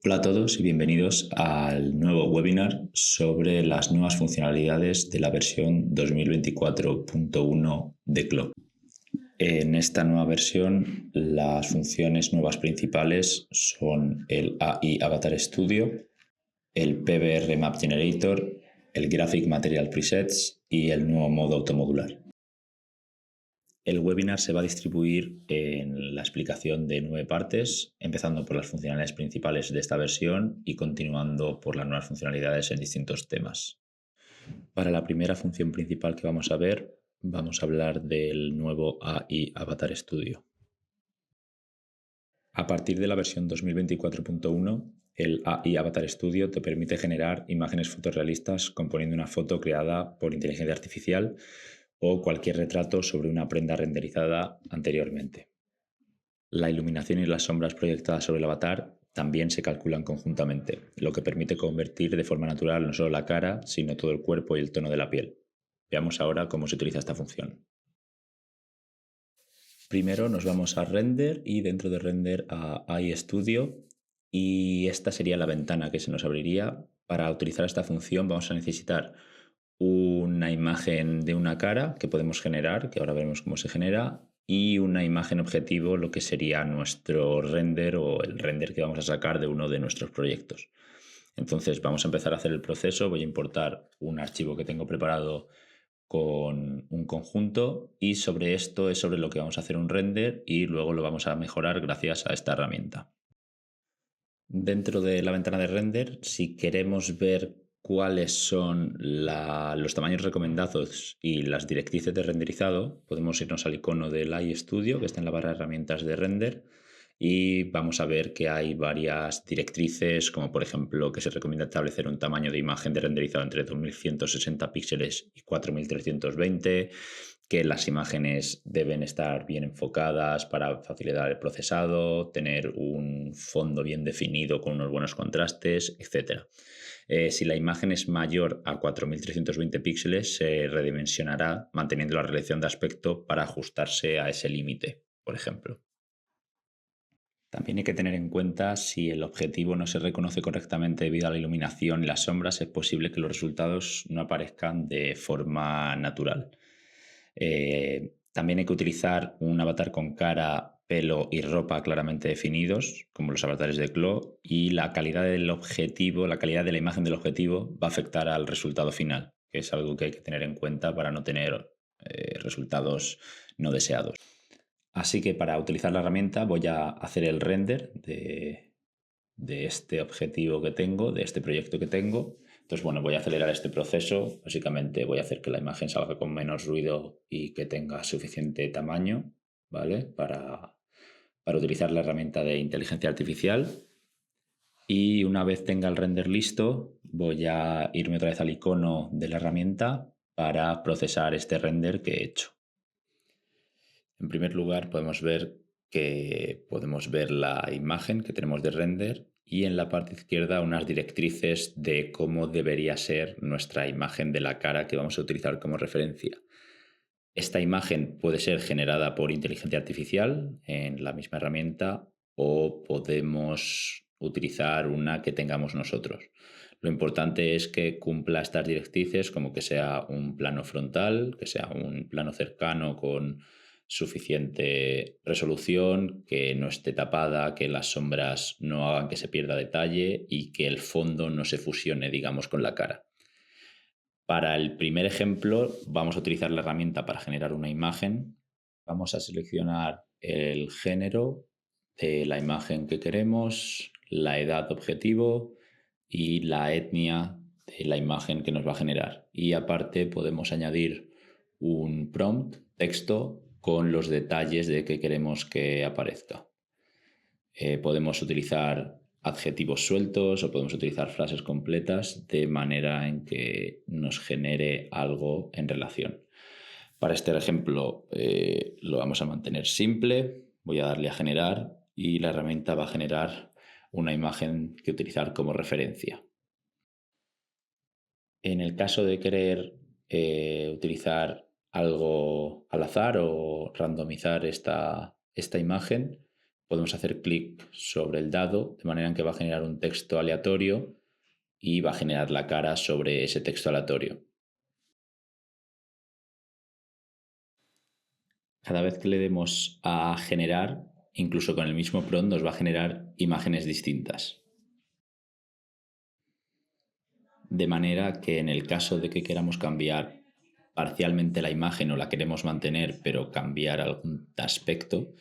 Hola a todos y bienvenidos al nuevo webinar sobre las nuevas funcionalidades de la versión 2024.1 de CLO. En esta nueva versión, las funciones nuevas principales son el AI Avatar Studio, el PBR Map Generator, el Graphic Material Presets y el nuevo modo automodular. El webinar se va a distribuir en la explicación de 9 partes, empezando por las funcionalidades principales de esta versión y continuando por las nuevas funcionalidades en distintos temas. Para la primera función principal que vamos a ver, vamos a hablar del nuevo AI Avatar Studio. A partir de la versión 2024.1, el AI Avatar Studio te permite generar imágenes fotorrealistas componiendo una foto creada por inteligencia artificial o cualquier retrato sobre una prenda renderizada anteriormente. La iluminación y las sombras proyectadas sobre el avatar también se calculan conjuntamente, lo que permite convertir de forma natural no solo la cara, sino todo el cuerpo y el tono de la piel. Veamos ahora cómo se utiliza esta función. Primero nos vamos a Render y dentro de Render a AI Studio, y esta sería la ventana que se nos abriría. Para utilizar esta función vamos a necesitar una imagen de una cara que podemos generar, que ahora veremos cómo se genera, y una imagen objetivo, lo que sería nuestro render o el render que vamos a sacar de uno de nuestros proyectos. Entonces vamos a empezar a hacer el proceso. Voy a importar un archivo que tengo preparado con un conjunto y sobre esto es sobre lo que vamos a hacer un render y luego lo vamos a mejorar gracias a esta herramienta. Dentro de la ventana de render, si queremos ver cuáles son los tamaños recomendados y las directrices de renderizado, podemos irnos al icono del AI Studio que está en la barra de herramientas de render y vamos a ver que hay varias directrices, como por ejemplo que se recomienda establecer un tamaño de imagen de renderizado entre 2160 píxeles y 4320, que las imágenes deben estar bien enfocadas para facilitar el procesado, tener un fondo bien definido con unos buenos contrastes, etc. Si la imagen es mayor a 4320 píxeles, se redimensionará manteniendo la relación de aspecto para ajustarse a ese límite, por ejemplo. También hay que tener en cuenta si el objetivo no se reconoce correctamente debido a la iluminación y las sombras, es posible que los resultados no aparezcan de forma natural. También hay que utilizar un avatar con cara, pelo y ropa claramente definidos, como los avatares de CLO, y la calidad del objetivo, la calidad de la imagen del objetivo va a afectar al resultado final, que es algo que hay que tener en cuenta para no tener resultados no deseados. Así que para utilizar la herramienta voy a hacer el render de este objetivo que tengo, de este proyecto que tengo. Entonces, bueno, voy a acelerar este proceso. Básicamente voy a hacer que la imagen salga con menos ruido y que tenga suficiente tamaño, ¿vale? Para utilizar la herramienta de inteligencia artificial. Y una vez tenga el render listo, voy a irme otra vez al icono de la herramienta para procesar este render que he hecho. En primer lugar, podemos ver la imagen que tenemos de render y en la parte izquierda unas directrices de cómo debería ser nuestra imagen de la cara que vamos a utilizar como referencia. Esta imagen puede ser generada por inteligencia artificial en la misma herramienta o podemos utilizar una que tengamos nosotros. Lo importante es que cumpla estas directrices, como que sea un plano frontal, que sea un plano cercano con suficiente resolución, que no esté tapada, que las sombras no hagan que se pierda detalle y que el fondo no se fusione, digamos, con la cara. Para el primer ejemplo vamos a utilizar la herramienta para generar una imagen. Vamos a seleccionar el género de la imagen que queremos, la edad objetivo y la etnia de la imagen que nos va a generar. Y aparte podemos añadir un prompt, texto, con los detalles de qué queremos que aparezca. Podemos utilizar adjetivos sueltos o podemos utilizar frases completas de manera en que nos genere algo en relación. Para este ejemplo lo vamos a mantener simple, voy a darle a generar y la herramienta va a generar una imagen que utilizar como referencia. En el caso de querer utilizar algo al azar o randomizar esta imagen, podemos hacer clic sobre el dado, de manera en que va a generar un texto aleatorio y va a generar la cara sobre ese texto aleatorio. Cada vez que le demos a generar, incluso con el mismo prompt, nos va a generar imágenes distintas. De manera que en el caso de que queramos cambiar parcialmente la imagen o la queremos mantener pero cambiar algún aspecto,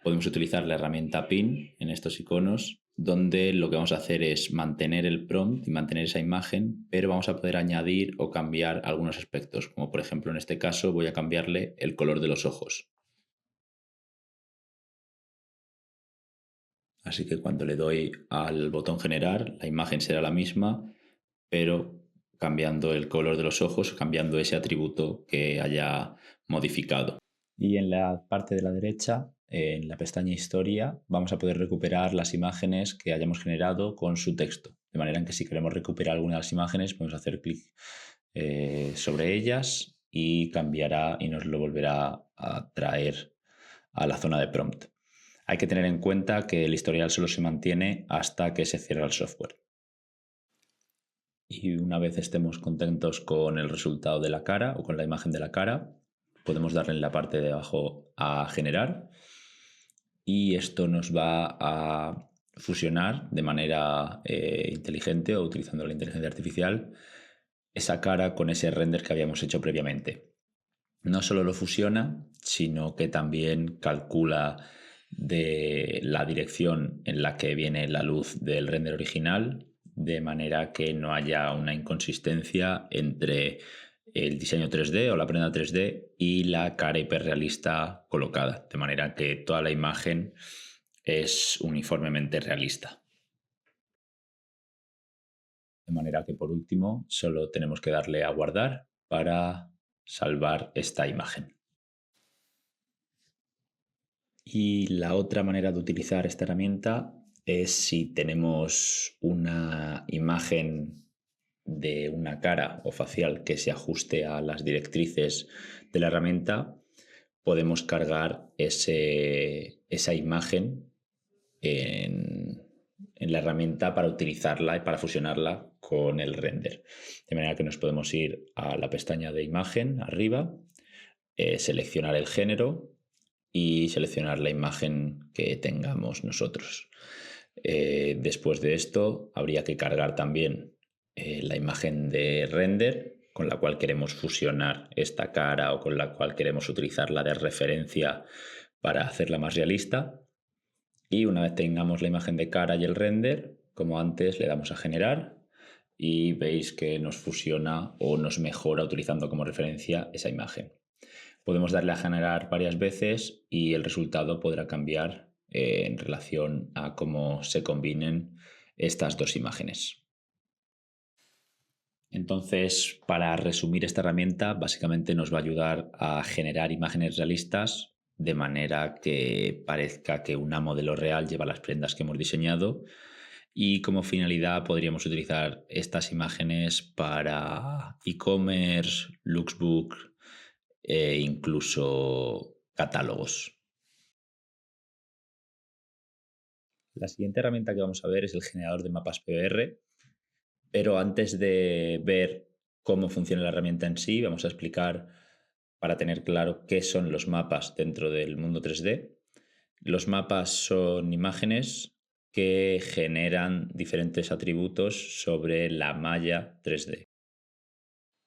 podemos utilizar la herramienta pin en estos iconos, donde lo que vamos a hacer es mantener el prompt y mantener esa imagen, pero vamos a poder añadir o cambiar algunos aspectos, como por ejemplo en este caso voy a cambiarle el color de los ojos. Así que cuando le doy al botón generar, la imagen será la misma, pero cambiando el color de los ojos, cambiando ese atributo que haya modificado. Y en la parte de la derecha, en la pestaña Historia, vamos a poder recuperar las imágenes que hayamos generado con su texto. De manera en que si queremos recuperar alguna de las imágenes, podemos hacer clic sobre ellas y cambiará y nos lo volverá a traer a la zona de prompt. Hay que tener en cuenta que el historial solo se mantiene hasta que se cierra el software. Y una vez estemos contentos con el resultado de la cara o con la imagen de la cara, podemos darle en la parte de abajo a generar y esto nos va a fusionar de manera inteligente o utilizando la inteligencia artificial esa cara con ese render que habíamos hecho previamente. No solo lo fusiona, sino que también calcula de la dirección en la que viene la luz del render original, de manera que no haya una inconsistencia entre el diseño 3D o la prenda 3D y la cara hiperrealista colocada, de manera que toda la imagen es uniformemente realista. De manera que por último solo tenemos que darle a guardar para salvar esta imagen. Y la otra manera de utilizar esta herramienta es si tenemos una imagen de una cara o facial que se ajuste a las directrices de la herramienta, podemos cargar esa imagen en la herramienta para utilizarla y para fusionarla con el render. De manera que nos podemos ir a la pestaña de imagen arriba, seleccionar el género y seleccionar la imagen que tengamos nosotros. Después de esto habría que cargar también la imagen de render con la cual queremos fusionar esta cara o con la cual queremos utilizarla de referencia para hacerla más realista. Y una vez tengamos la imagen de cara y el render, como antes, le damos a generar y veis que nos fusiona o nos mejora utilizando como referencia esa imagen. Podemos darle a generar varias veces y el resultado podrá cambiar en relación a cómo se combinen estas dos imágenes. Entonces, para resumir esta herramienta, básicamente nos va a ayudar a generar imágenes realistas de manera que parezca que una modelo real lleva las prendas que hemos diseñado y como finalidad podríamos utilizar estas imágenes para e-commerce, lookbook e incluso catálogos. La siguiente herramienta que vamos a ver es el generador de mapas PBR, pero antes de ver cómo funciona la herramienta en sí, vamos a explicar para tener claro qué son los mapas dentro del mundo 3D. Los mapas son imágenes que generan diferentes atributos sobre la malla 3D.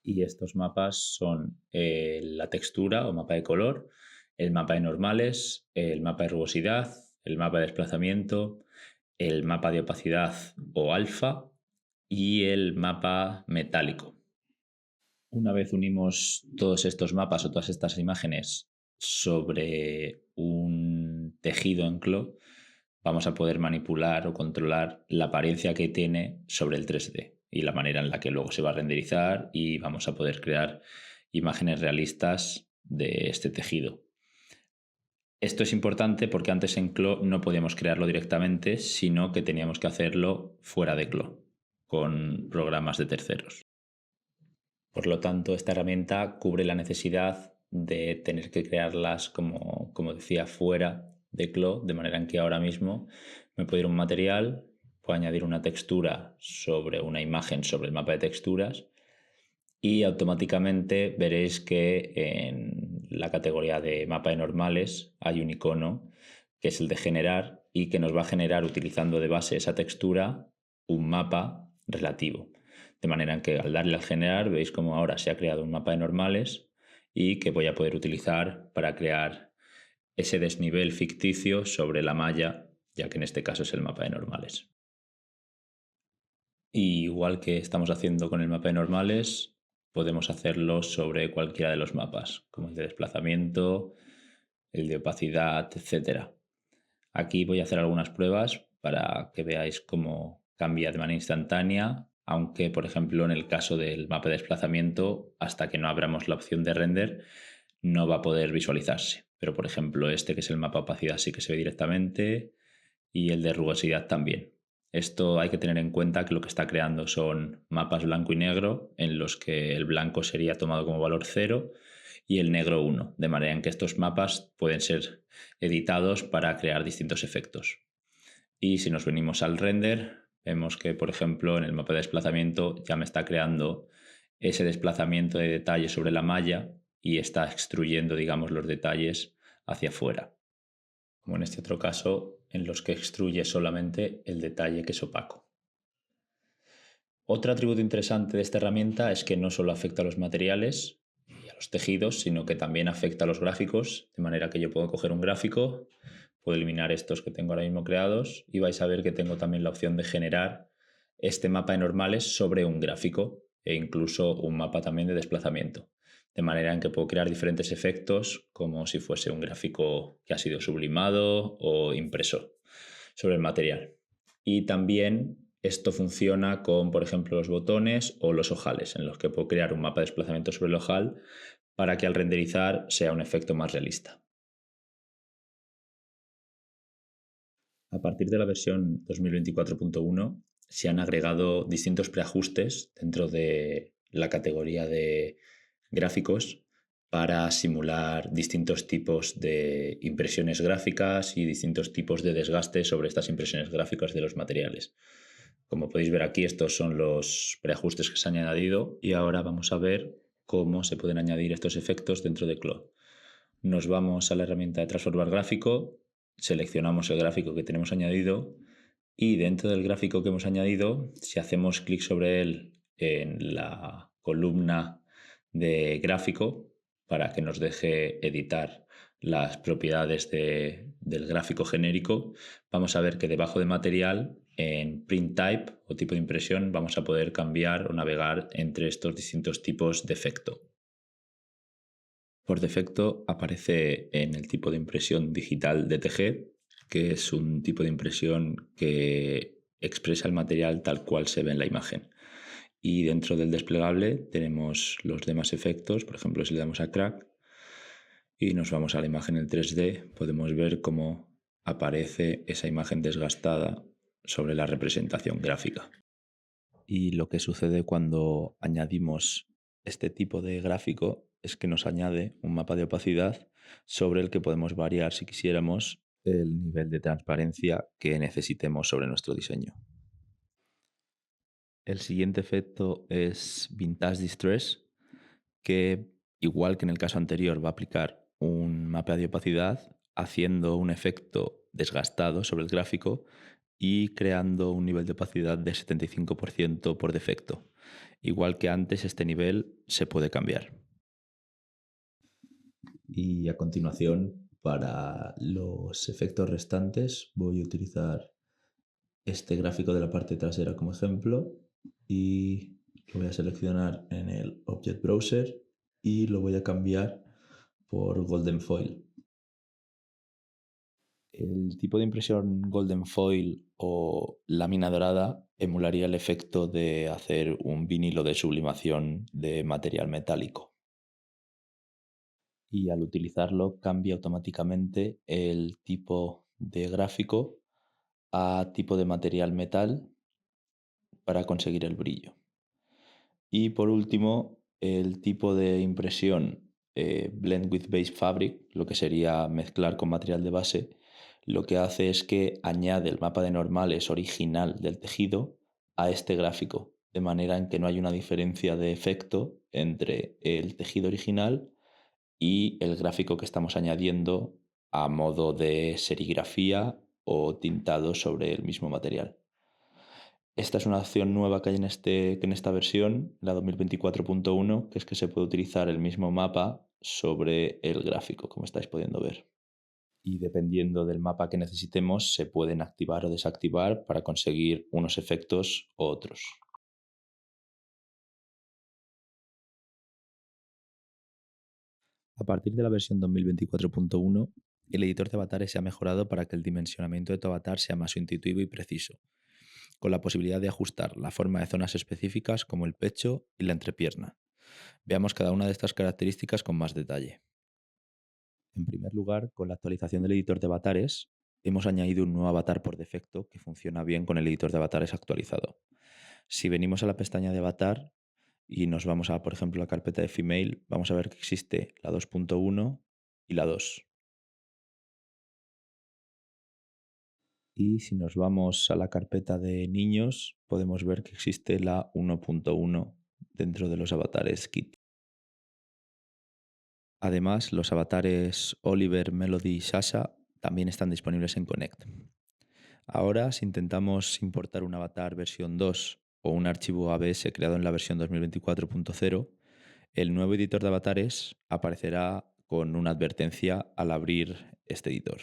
Y estos mapas son la textura o mapa de color, el mapa de normales, el mapa de rugosidad, el mapa de desplazamiento, el mapa de opacidad o alfa y el mapa metálico. Una vez unimos todos estos mapas o todas estas imágenes sobre un tejido en CLO, vamos a poder manipular o controlar la apariencia que tiene sobre el 3D y la manera en la que luego se va a renderizar y vamos a poder crear imágenes realistas de este tejido. Esto es importante porque antes en CLO no podíamos crearlo directamente, sino que teníamos que hacerlo fuera de CLO, con programas de terceros. Por lo tanto, esta herramienta cubre la necesidad de tener que crearlas, como decía, fuera de Clo, de manera en que ahora mismo me puedo ir a un material, puedo añadir una textura sobre una imagen sobre el mapa de texturas y automáticamente veréis que en la categoría de mapa de normales hay un icono que es el de generar y que nos va a generar utilizando de base esa textura un mapa relativo. De manera en que al darle al generar veis como ahora se ha creado un mapa de normales y que voy a poder utilizar para crear ese desnivel ficticio sobre la malla, ya que en este caso es el mapa de normales. Y igual que estamos haciendo con el mapa de normales, podemos hacerlo sobre cualquiera de los mapas, como el de desplazamiento, el de opacidad, etc. Aquí voy a hacer algunas pruebas para que veáis cómo cambia de manera instantánea, aunque por ejemplo en el caso del mapa de desplazamiento, hasta que no abramos la opción de render, no va a poder visualizarse. Pero por ejemplo este que es el mapa de opacidad sí que se ve directamente y el de rugosidad también. Esto hay que tener en cuenta que lo que está creando son mapas blanco y negro en los que el blanco sería tomado como valor 0 y el negro 1, de manera en que estos mapas pueden ser editados para crear distintos efectos. Y si nos venimos al render, vemos que, por ejemplo, en el mapa de desplazamiento ya me está creando ese desplazamiento de detalle sobre la malla y está extruyendo, digamos, los detalles hacia afuera, como en este otro caso, en los que extruye solamente el detalle que es opaco. Otro atributo interesante de esta herramienta es que no solo afecta a los materiales y a los tejidos, sino que también afecta a los gráficos, de manera que yo puedo coger un gráfico, puedo eliminar estos que tengo ahora mismo creados y vais a ver que tengo también la opción de generar este mapa de normales sobre un gráfico e incluso un mapa también de desplazamiento. De manera en que puedo crear diferentes efectos como si fuese un gráfico que ha sido sublimado o impreso sobre el material. Y también esto funciona con, por ejemplo, los botones o los ojales, en los que puedo crear un mapa de desplazamiento sobre el ojal para que al renderizar sea un efecto más realista. A partir de la versión 2024.1 se han agregado distintos preajustes dentro de la categoría de gráficos para simular distintos tipos de impresiones gráficas y distintos tipos de desgaste sobre estas impresiones gráficas de los materiales. Como podéis ver aquí, estos son los preajustes que se han añadido y ahora vamos a ver cómo se pueden añadir estos efectos dentro de Clo. Nos vamos a la herramienta de transformar gráfico, seleccionamos el gráfico que tenemos añadido y dentro del gráfico que hemos añadido, si hacemos clic sobre él en la columna de gráfico para que nos deje editar las propiedades del gráfico genérico, vamos a ver que debajo de material, en print type o tipo de impresión, vamos a poder cambiar o navegar entre estos distintos tipos de efecto. Por defecto aparece en el tipo de impresión digital DTG, que es un tipo de impresión que expresa el material tal cual se ve en la imagen. Y dentro del desplegable tenemos los demás efectos, por ejemplo, si le damos a Crack y nos vamos a la imagen en 3D, podemos ver cómo aparece esa imagen desgastada sobre la representación gráfica. Y lo que sucede cuando añadimos este tipo de gráfico es que nos añade un mapa de opacidad sobre el que podemos variar, si quisiéramos, el nivel de transparencia que necesitemos sobre nuestro diseño. El siguiente efecto es Vintage Distress, que igual que en el caso anterior va a aplicar un mapa de opacidad haciendo un efecto desgastado sobre el gráfico y creando un nivel de opacidad de 75% por defecto. Igual que antes, este nivel se puede cambiar. Y a continuación, para los efectos restantes, voy a utilizar este gráfico de la parte trasera como ejemplo y lo voy a seleccionar en el Object Browser y lo voy a cambiar por Golden Foil. El tipo de impresión Golden Foil o lámina dorada emularía el efecto de hacer un vinilo de sublimación de material metálico. Y al utilizarlo cambia automáticamente el tipo de gráfico a tipo de material metal para conseguir el brillo. Y por último, el tipo de impresión Blend with Base Fabric, lo que sería mezclar con material de base, lo que hace es que añade el mapa de normales original del tejido a este gráfico, de manera en que no hay una diferencia de efecto entre el tejido original y el gráfico que estamos añadiendo a modo de serigrafía o tintado sobre el mismo material. Esta es una opción nueva que hay en esta versión, la 2024.1, que es que se puede utilizar el mismo mapa sobre el gráfico, como estáis pudiendo ver. Y dependiendo del mapa que necesitemos, se pueden activar o desactivar para conseguir unos efectos u otros. A partir de la versión 2024.1, el editor de avatares se ha mejorado para que el dimensionamiento de tu avatar sea más intuitivo y preciso, con la posibilidad de ajustar la forma de zonas específicas como el pecho y la entrepierna. Veamos cada una de estas características con más detalle. En primer lugar, con la actualización del editor de avatares, hemos añadido un nuevo avatar por defecto que funciona bien con el editor de avatares actualizado. Si venimos a la pestaña de avatar y nos vamos a, por ejemplo, la carpeta de Female, vamos a ver que existe la 2.1 y la 2. Y si nos vamos a la carpeta de niños, podemos ver que existe la 1.1 dentro de los avatares Kit. Además, los avatares Oliver, Melody y Sasha también están disponibles en Connect. Ahora, si intentamos importar un avatar versión 2 o un archivo ABS creado en la versión 2024.0, el nuevo editor de avatares aparecerá con una advertencia al abrir este editor.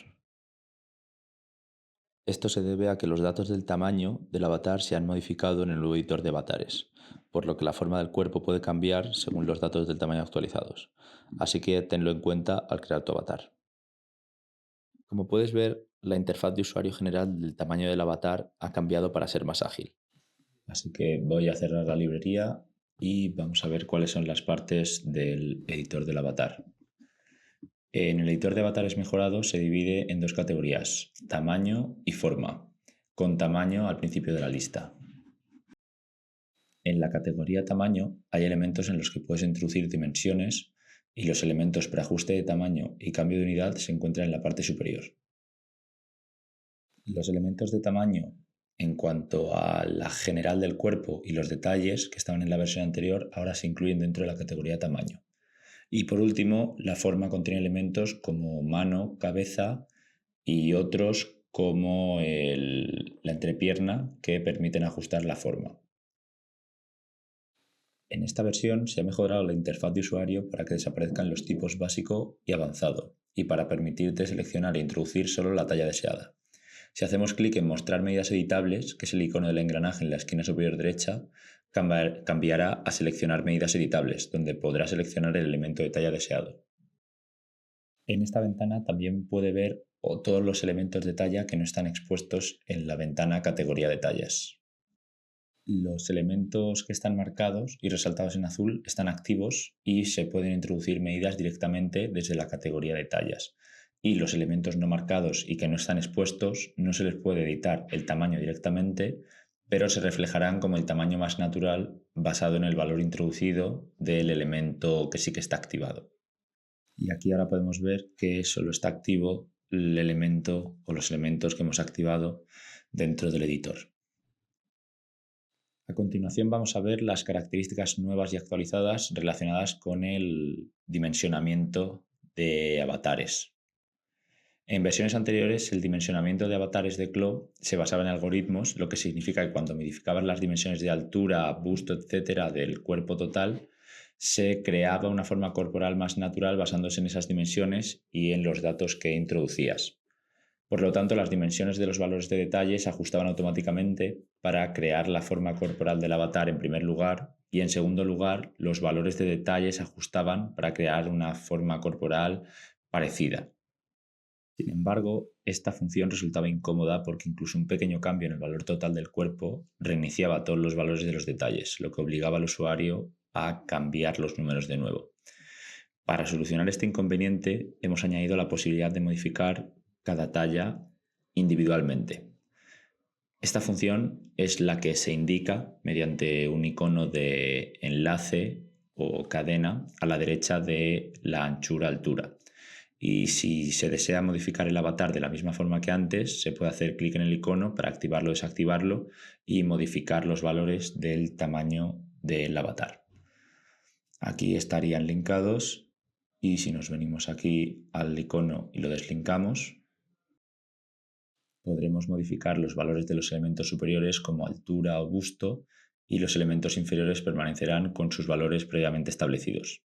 Esto se debe a que los datos del tamaño del avatar se han modificado en el nuevo editor de avatares, por lo que la forma del cuerpo puede cambiar según los datos del tamaño actualizados. Así que tenlo en cuenta al crear tu avatar. Como puedes ver, la interfaz de usuario general del tamaño del avatar ha cambiado para ser más ágil. Así que voy a cerrar la librería y vamos a ver cuáles son las partes del editor del avatar. En el editor de avatares mejorado se divide en dos categorías, tamaño y forma, con tamaño al principio de la lista. En la categoría tamaño hay elementos en los que puedes introducir dimensiones y los elementos para ajuste de tamaño y cambio de unidad se encuentran en la parte superior. Los elementos de tamaño en cuanto a la general del cuerpo y los detalles que estaban en la versión anterior ahora se incluyen dentro de la categoría tamaño. Y por último, la forma contiene elementos como mano, cabeza y otros como la entrepierna que permiten ajustar la forma. En esta versión se ha mejorado la interfaz de usuario para que desaparezcan los tipos básico y avanzado y para permitirte seleccionar e introducir solo la talla deseada. Si hacemos clic en mostrar medidas editables, que es el icono del engranaje en la esquina superior derecha, cambiará a seleccionar medidas editables, donde podrá seleccionar el elemento de talla deseado. En esta ventana también puede ver todos los elementos de talla que no están expuestos en la ventana categoría de tallas. Los elementos que están marcados y resaltados en azul están activos y se pueden introducir medidas directamente desde la categoría de tallas. Y los elementos no marcados y que no están expuestos no se les puede editar el tamaño directamente, pero se reflejarán como el tamaño más natural basado en el valor introducido del elemento que sí que está activado. Y aquí ahora podemos ver que solo está activo el elemento o los elementos que hemos activado dentro del editor. A continuación vamos a ver las características nuevas y actualizadas relacionadas con el dimensionamiento de avatares. En versiones anteriores, el dimensionamiento de avatares de Clo se basaba en algoritmos, lo que significa que cuando modificabas las dimensiones de altura, busto, etc. del cuerpo total, se creaba una forma corporal más natural basándose en esas dimensiones y en los datos que introducías. Por lo tanto, las dimensiones de los valores de detalle se ajustaban automáticamente para crear la forma corporal del avatar en primer lugar y en segundo lugar, los valores de detalle se ajustaban para crear una forma corporal parecida. Sin embargo, esta función resultaba incómoda porque incluso un pequeño cambio en el valor total del cuerpo reiniciaba todos los valores de los detalles, lo que obligaba al usuario a cambiar los números de nuevo. Para solucionar este inconveniente, hemos añadido la posibilidad de modificar cada talla individualmente. Esta función es la que se indica mediante un icono de enlace o cadena a la derecha de la anchura-altura. Y si se desea modificar el avatar de la misma forma que antes, se puede hacer clic en el icono para activarlo o desactivarlo y modificar los valores del tamaño del avatar. Aquí estarían linkados y si nos venimos aquí al icono y lo deslinkamos, podremos modificar los valores de los elementos superiores como altura o busto y los elementos inferiores permanecerán con sus valores previamente establecidos.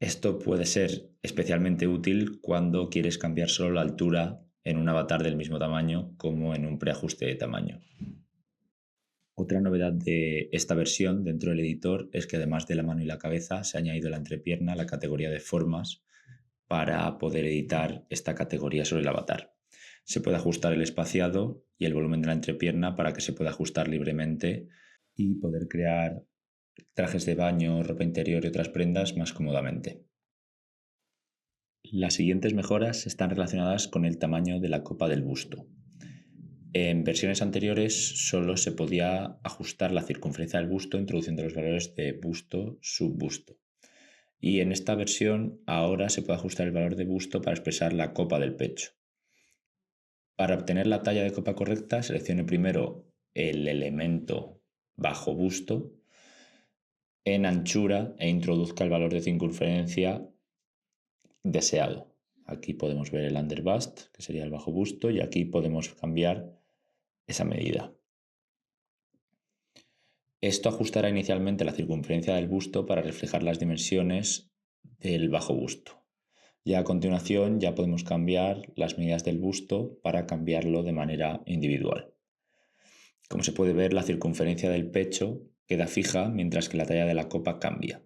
Esto puede ser especialmente útil cuando quieres cambiar solo la altura en un avatar del mismo tamaño como en un preajuste de tamaño. Otra novedad de esta versión dentro del editor es que además de la mano y la cabeza se ha añadido la entrepierna a la categoría de formas para poder editar esta categoría sobre el avatar. Se puede ajustar el espaciado y el volumen de la entrepierna para que se pueda ajustar libremente y poder crear trajes de baño, ropa interior y otras prendas más cómodamente. Las siguientes mejoras están relacionadas con el tamaño de la copa del busto. En versiones anteriores solo se podía ajustar la circunferencia del busto introduciendo los valores de busto, subbusto. Y en esta versión ahora se puede ajustar el valor de busto para expresar la copa del pecho. Para obtener la talla de copa correcta, seleccione primero el elemento bajo busto en anchura e introduzca el valor de circunferencia deseado. Aquí podemos ver el underbust, que sería el bajo busto, y aquí podemos cambiar esa medida. Esto ajustará inicialmente la circunferencia del busto para reflejar las dimensiones del bajo busto. Y a continuación ya podemos cambiar las medidas del busto para cambiarlo de manera individual. Como se puede ver, la circunferencia del pecho queda fija mientras que la talla de la copa cambia.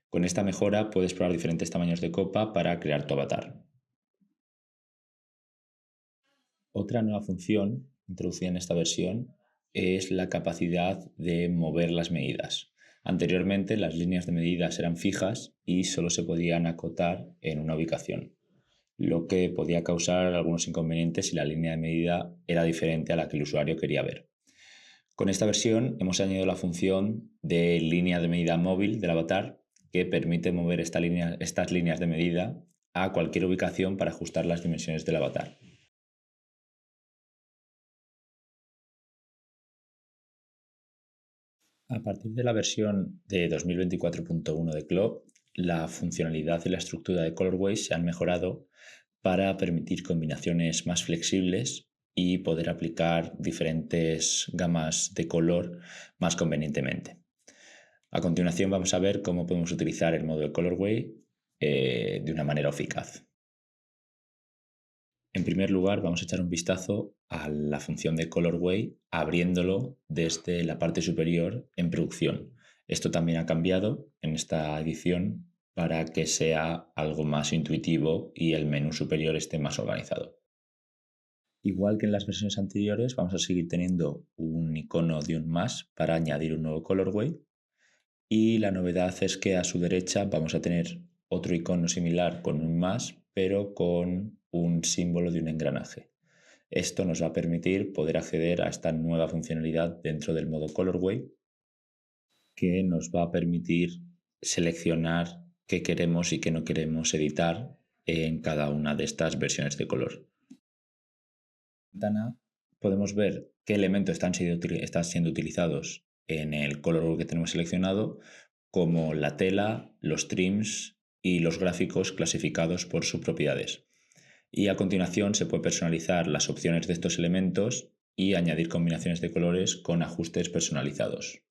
Con esta mejora puedes probar diferentes tamaños de copa para crear tu avatar. Otra nueva función introducida en esta versión es la capacidad de mover las medidas. Anteriormente las líneas de medidas eran fijas y solo se podían acotar en una ubicación, lo que podía causar algunos inconvenientes si la línea de medida era diferente a la que el usuario quería ver. Con esta versión hemos añadido la función de línea de medida móvil del avatar que permite mover estas líneas de medida a cualquier ubicación para ajustar las dimensiones del avatar. A partir de la versión de 2024.1 de CLO, la funcionalidad y la estructura de Colorways se han mejorado para permitir combinaciones más flexibles y poder aplicar diferentes gamas de color más convenientemente. A continuación vamos a ver cómo podemos utilizar el modo de Colorway de una manera eficaz. En primer lugar, vamos a echar un vistazo a la función de Colorway abriéndolo desde la parte superior en producción. Esto también ha cambiado en esta edición para que sea algo más intuitivo y el menú superior esté más organizado. Igual que en las versiones anteriores, vamos a seguir teniendo un icono de un más para añadir un nuevo Colorway. Y la novedad es que a su derecha vamos a tener otro icono similar con un más, pero con un símbolo de un engranaje. Esto nos va a permitir poder acceder a esta nueva funcionalidad dentro del modo Colorway, que nos va a permitir seleccionar qué queremos y qué no queremos editar en cada una de estas versiones de color. En la ventana podemos ver qué elementos están siendo utilizados en el color que tenemos seleccionado, como la tela, los trims y los gráficos clasificados por sus propiedades. Y a continuación se puede personalizar las opciones de estos elementos y añadir combinaciones de colores con ajustes personalizados.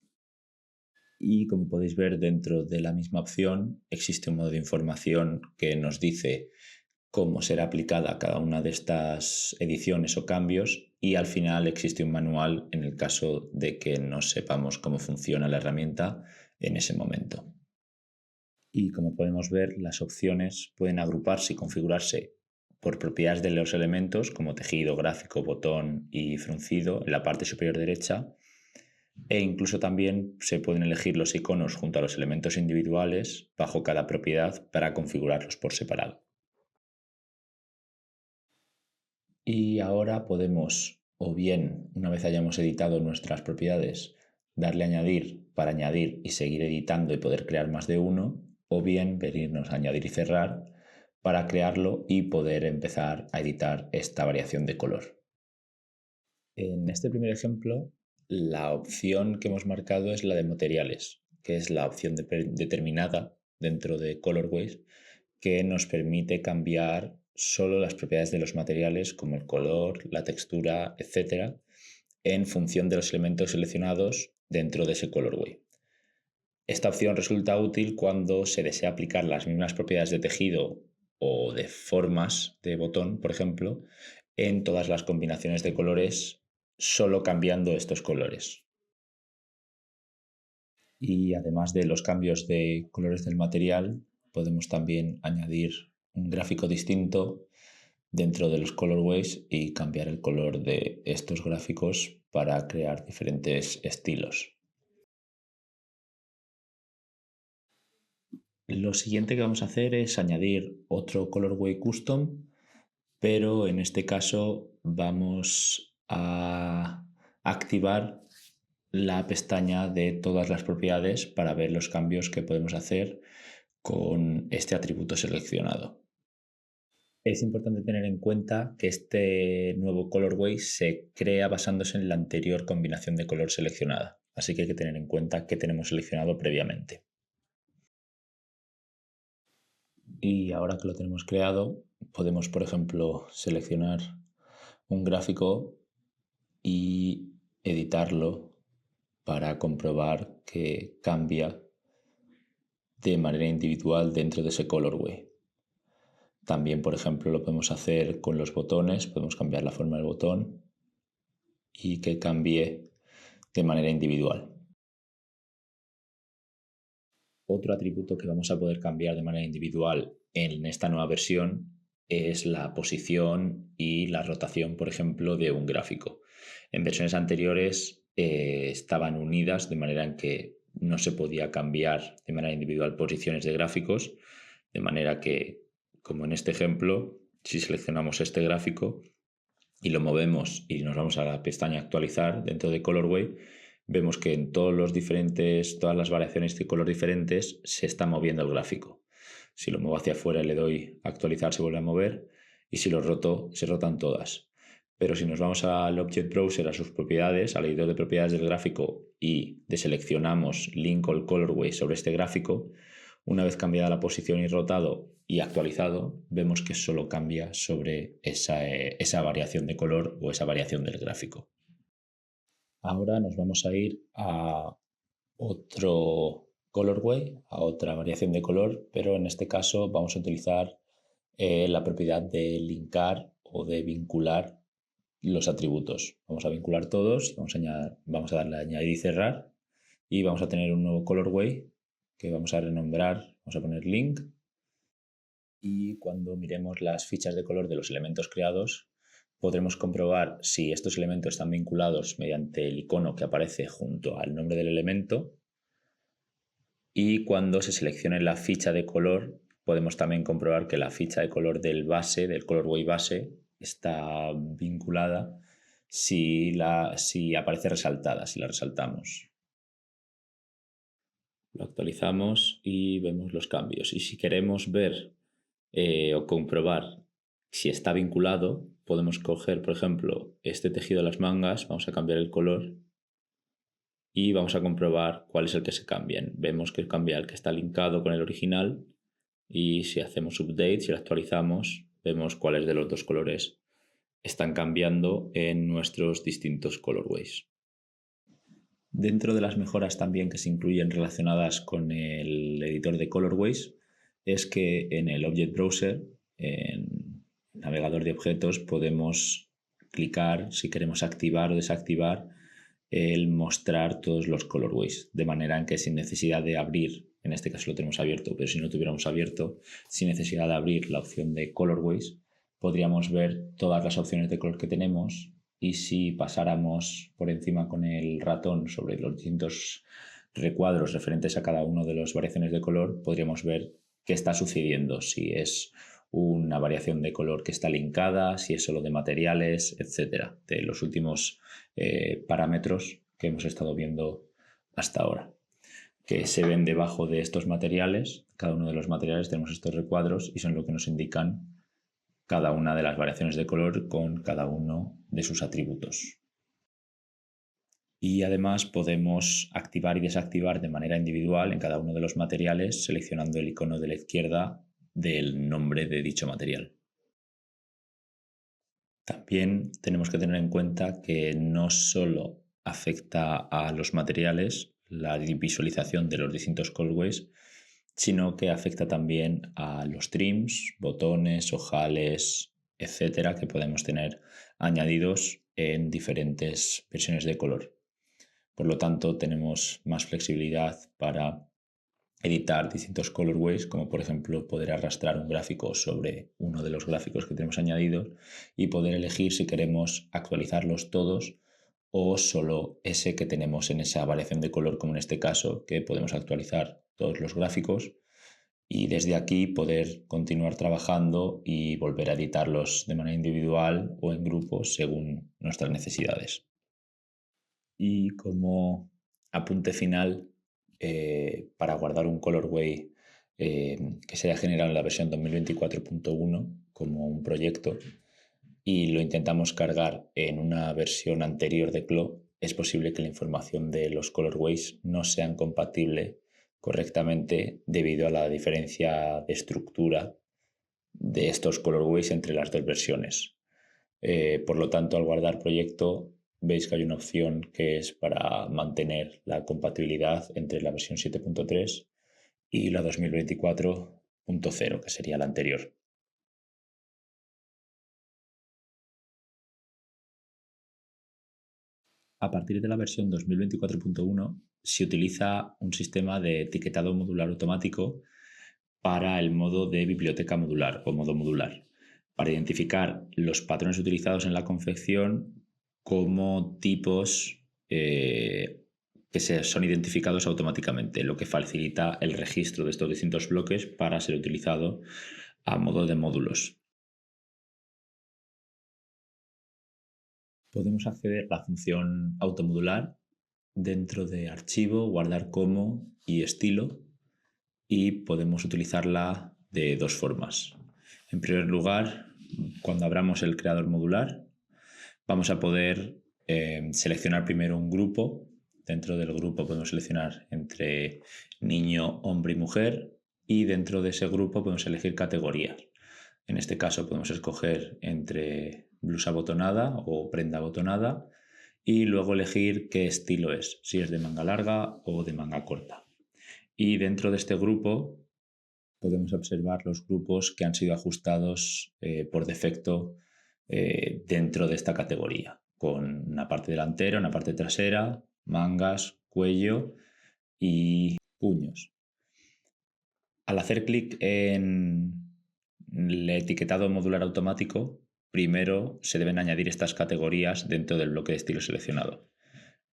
Y como podéis ver, dentro de la misma opción existe un modo de información que nos dice cómo será aplicada cada una de estas ediciones o cambios, y al final existe un manual en el caso de que no sepamos cómo funciona la herramienta en ese momento. Y como podemos ver, las opciones pueden agruparse y configurarse por propiedades de los elementos como tejido, gráfico, botón y fruncido en la parte superior derecha, e incluso también se pueden elegir los iconos junto a los elementos individuales bajo cada propiedad para configurarlos por separado. Y ahora podemos, o bien, una vez hayamos editado nuestras propiedades, darle a añadir para añadir y seguir editando y poder crear más de uno, o bien venirnos a añadir y cerrar para crearlo y poder empezar a editar esta variación de color. En este primer ejemplo, la opción que hemos marcado es la de materiales, que es la opción determinada dentro de Colorways que nos permite cambiar solo las propiedades de los materiales como el color, la textura, etc., en función de los elementos seleccionados dentro de ese colorway. Esta opción resulta útil cuando se desea aplicar las mismas propiedades de tejido o de formas de botón, por ejemplo, en todas las combinaciones de colores, solo cambiando estos colores. Y además de los cambios de colores del material, podemos también añadir un gráfico distinto dentro de los colorways y cambiar el color de estos gráficos para crear diferentes estilos. Lo siguiente que vamos a hacer es añadir otro colorway custom, pero en este caso vamos a activar la pestaña de todas las propiedades para ver los cambios que podemos hacer con este atributo seleccionado. Es importante tener en cuenta que este nuevo colorway se crea basándose en la anterior combinación de color seleccionada, así que hay que tener en cuenta qué tenemos seleccionado previamente. Y ahora que lo tenemos creado, podemos, por ejemplo, seleccionar un gráfico y editarlo para comprobar que cambia de manera individual dentro de ese colorway. También, por ejemplo, lo podemos hacer con los botones, podemos cambiar la forma del botón y que cambie de manera individual. Otro atributo que vamos a poder cambiar de manera individual en esta nueva versión es la posición y la rotación, por ejemplo, de un gráfico. En versiones anteriores estaban unidas de manera en que no se podía cambiar de manera individual posiciones de gráficos, de manera que, como en este ejemplo, si seleccionamos este gráfico y lo movemos y nos vamos a la pestaña actualizar dentro de Colorway, vemos que en todas las variaciones de color diferentes se está moviendo el gráfico. Si lo muevo hacia afuera y le doy a actualizar, se vuelve a mover, y si lo roto, se rotan todas. Pero si nos vamos al Object Browser, a sus propiedades, al editor de propiedades del gráfico, y deseleccionamos Link All Colorway sobre este gráfico, una vez cambiada la posición y rotado y actualizado, vemos que solo cambia sobre esa variación de color o esa variación del gráfico. Ahora nos vamos a ir a otro colorway, a otra variación de color, pero en este caso vamos a utilizar la propiedad de linkar o de vincular los atributos. Vamos a vincular todos, vamos a darle a añadir y cerrar y vamos a tener un nuevo colorway que vamos a renombrar, vamos a poner link, y cuando miremos las fichas de color de los elementos creados podremos comprobar si estos elementos están vinculados mediante el icono que aparece junto al nombre del elemento, y cuando se seleccione la ficha de color podemos también comprobar que la ficha de color del colorway base, está vinculada si aparece resaltada, si la resaltamos. Lo actualizamos y vemos los cambios. Y si queremos ver o comprobar si está vinculado, podemos coger, por ejemplo, este tejido de las mangas, vamos a cambiar el color y vamos a comprobar cuál es el que se cambia. Vemos que cambia el que está linkado con el original, y si hacemos update, si lo actualizamos, vemos cuáles de los dos colores están cambiando en nuestros distintos colorways. Dentro de las mejoras también que se incluyen relacionadas con el editor de colorways es que en el Object Browser, en el navegador de objetos, podemos clicar si queremos activar o desactivar el mostrar todos los colorways, de manera en que sin necesidad de abrir, en este caso lo tenemos abierto, pero si no lo tuviéramos abierto, sin necesidad de abrir la opción de colorways, podríamos ver todas las opciones de color que tenemos, y si pasáramos por encima con el ratón sobre los distintos recuadros referentes a cada una de las variaciones de color, podríamos ver qué está sucediendo, si es una variación de color que está linkada, si es solo de materiales, etcétera, de los últimos parámetros que hemos estado viendo hasta ahora. que se ven debajo de estos materiales. Cada uno de los materiales tenemos estos recuadros y son lo que nos indican cada una de las variaciones de color con cada uno de sus atributos. Y además podemos activar y desactivar de manera individual en cada uno de los materiales seleccionando el icono de la izquierda del nombre de dicho material. También tenemos que tener en cuenta que no solo afecta a los materiales la visualización de los distintos colorways, sino que afecta también a los trims, botones, ojales, etcétera, que podemos tener añadidos en diferentes versiones de color. Por lo tanto, tenemos más flexibilidad para editar distintos colorways, como por ejemplo poder arrastrar un gráfico sobre uno de los gráficos que tenemos añadidos y poder elegir si queremos actualizarlos todos o solo ese que tenemos en esa variación de color, como en este caso, que podemos actualizar todos los gráficos y desde aquí poder continuar trabajando y volver a editarlos de manera individual o en grupos según nuestras necesidades. Y como apunte final, para guardar un colorway que se haya generado en la versión 2024.1 como un proyecto y lo intentamos cargar en una versión anterior de CLO, es posible que la información de los colorways no sean compatibles correctamente debido a la diferencia de estructura de estos colorways entre las dos versiones. Por lo tanto, al guardar proyecto, veis que hay una opción que es para mantener la compatibilidad entre la versión 7.3 y la 2024.0, que sería la anterior. A partir de la versión 2024.1 se utiliza un sistema de etiquetado modular automático para el modo de biblioteca modular o modo modular, para identificar los patrones utilizados en la confección como tipos que son identificados automáticamente, lo que facilita el registro de estos distintos bloques para ser utilizado a modo de módulos. Podemos acceder a la función automodular dentro de archivo, guardar como y estilo, y podemos utilizarla de dos formas. En primer lugar, cuando abramos el creador modular, vamos a poder seleccionar primero un grupo. Dentro del grupo podemos seleccionar entre niño, hombre y mujer, y dentro de ese grupo podemos elegir categorías. En este caso podemos escoger entre blusa botonada o prenda botonada y luego elegir qué estilo es, si es de manga larga o de manga corta. Y dentro de este grupo podemos observar los grupos que han sido ajustados por defecto dentro de esta categoría, con una parte delantera, una parte trasera, mangas, cuello y puños. Al hacer clic en el etiquetado modular automático, primero se deben añadir estas categorías dentro del bloque de estilo seleccionado.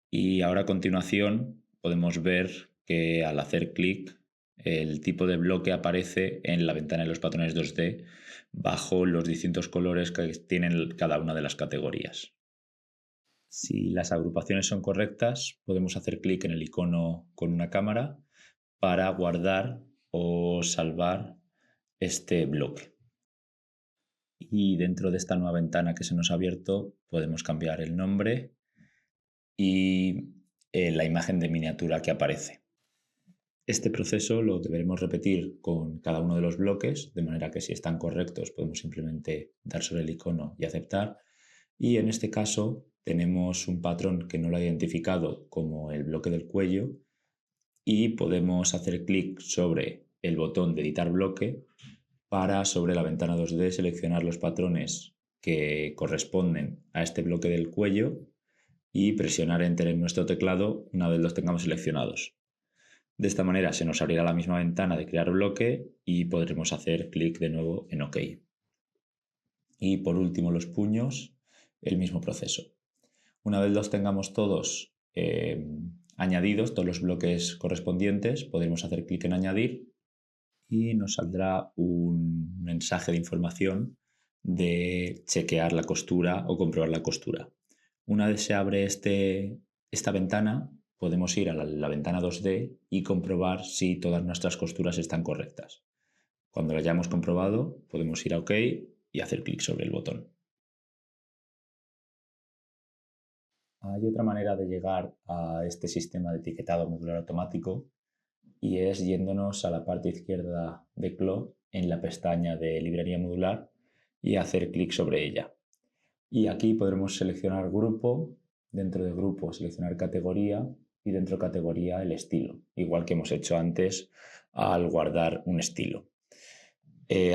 Y ahora a continuación podemos ver que al hacer clic el tipo de bloque aparece en la ventana de los patrones 2D bajo los distintos colores que tienen cada una de las categorías. Si las agrupaciones son correctas, podemos hacer clic en el icono con una cámara para guardar o salvar este bloque. Y dentro de esta nueva ventana que se nos ha abierto podemos cambiar el nombre y la imagen de miniatura que aparece. Este proceso lo deberemos repetir con cada uno de los bloques, de manera que si están correctos podemos simplemente dar sobre el icono y aceptar. Y en este caso tenemos un patrón que no lo ha identificado como el bloque del cuello y podemos hacer clic sobre el botón de editar bloque para sobre la ventana 2D seleccionar los patrones que corresponden a este bloque del cuello y presionar Enter en nuestro teclado una vez los tengamos seleccionados. De esta manera se nos abrirá la misma ventana de crear bloque y podremos hacer clic de nuevo en OK. Y por último los puños, el mismo proceso. Una vez los tengamos todos añadidos, todos los bloques correspondientes, podremos hacer clic en añadir y nos saldrá un mensaje de información de chequear la costura o comprobar la costura. Una vez se abre esta ventana, podemos ir a la ventana 2D y comprobar si todas nuestras costuras están correctas. Cuando lo hayamos comprobado, podemos ir a OK y hacer clic sobre el botón. Hay otra manera de llegar a este sistema de etiquetado modular automático y es yéndonos a la parte izquierda de CLO en la pestaña de librería modular y hacer clic sobre ella. Y aquí podremos seleccionar grupo, dentro de grupo seleccionar categoría y dentro de categoría el estilo, igual que hemos hecho antes al guardar un estilo.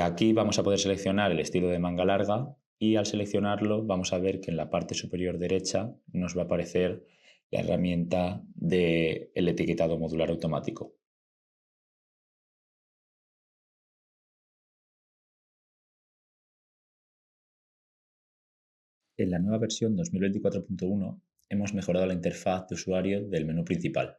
Aquí vamos a poder seleccionar el estilo de manga larga y al seleccionarlo vamos a ver que en la parte superior derecha nos va a aparecer la herramienta del etiquetado modular automático. En la nueva versión 2024.1 hemos mejorado la interfaz de usuario del menú principal.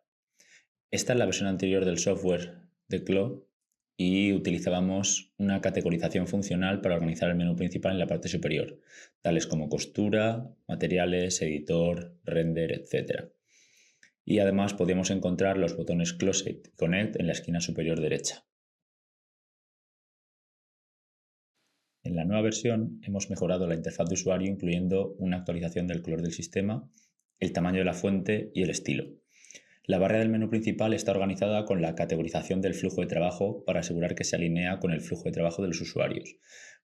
Esta es la versión anterior del software de CLO y utilizábamos una categorización funcional para organizar el menú principal en la parte superior, tales como costura, materiales, editor, render, etc. Y además podíamos encontrar los botones Closet y Connect en la esquina superior derecha. En la nueva versión hemos mejorado la interfaz de usuario incluyendo una actualización del color del sistema, el tamaño de la fuente y el estilo. La barra del menú principal está organizada con la categorización del flujo de trabajo para asegurar que se alinea con el flujo de trabajo de los usuarios.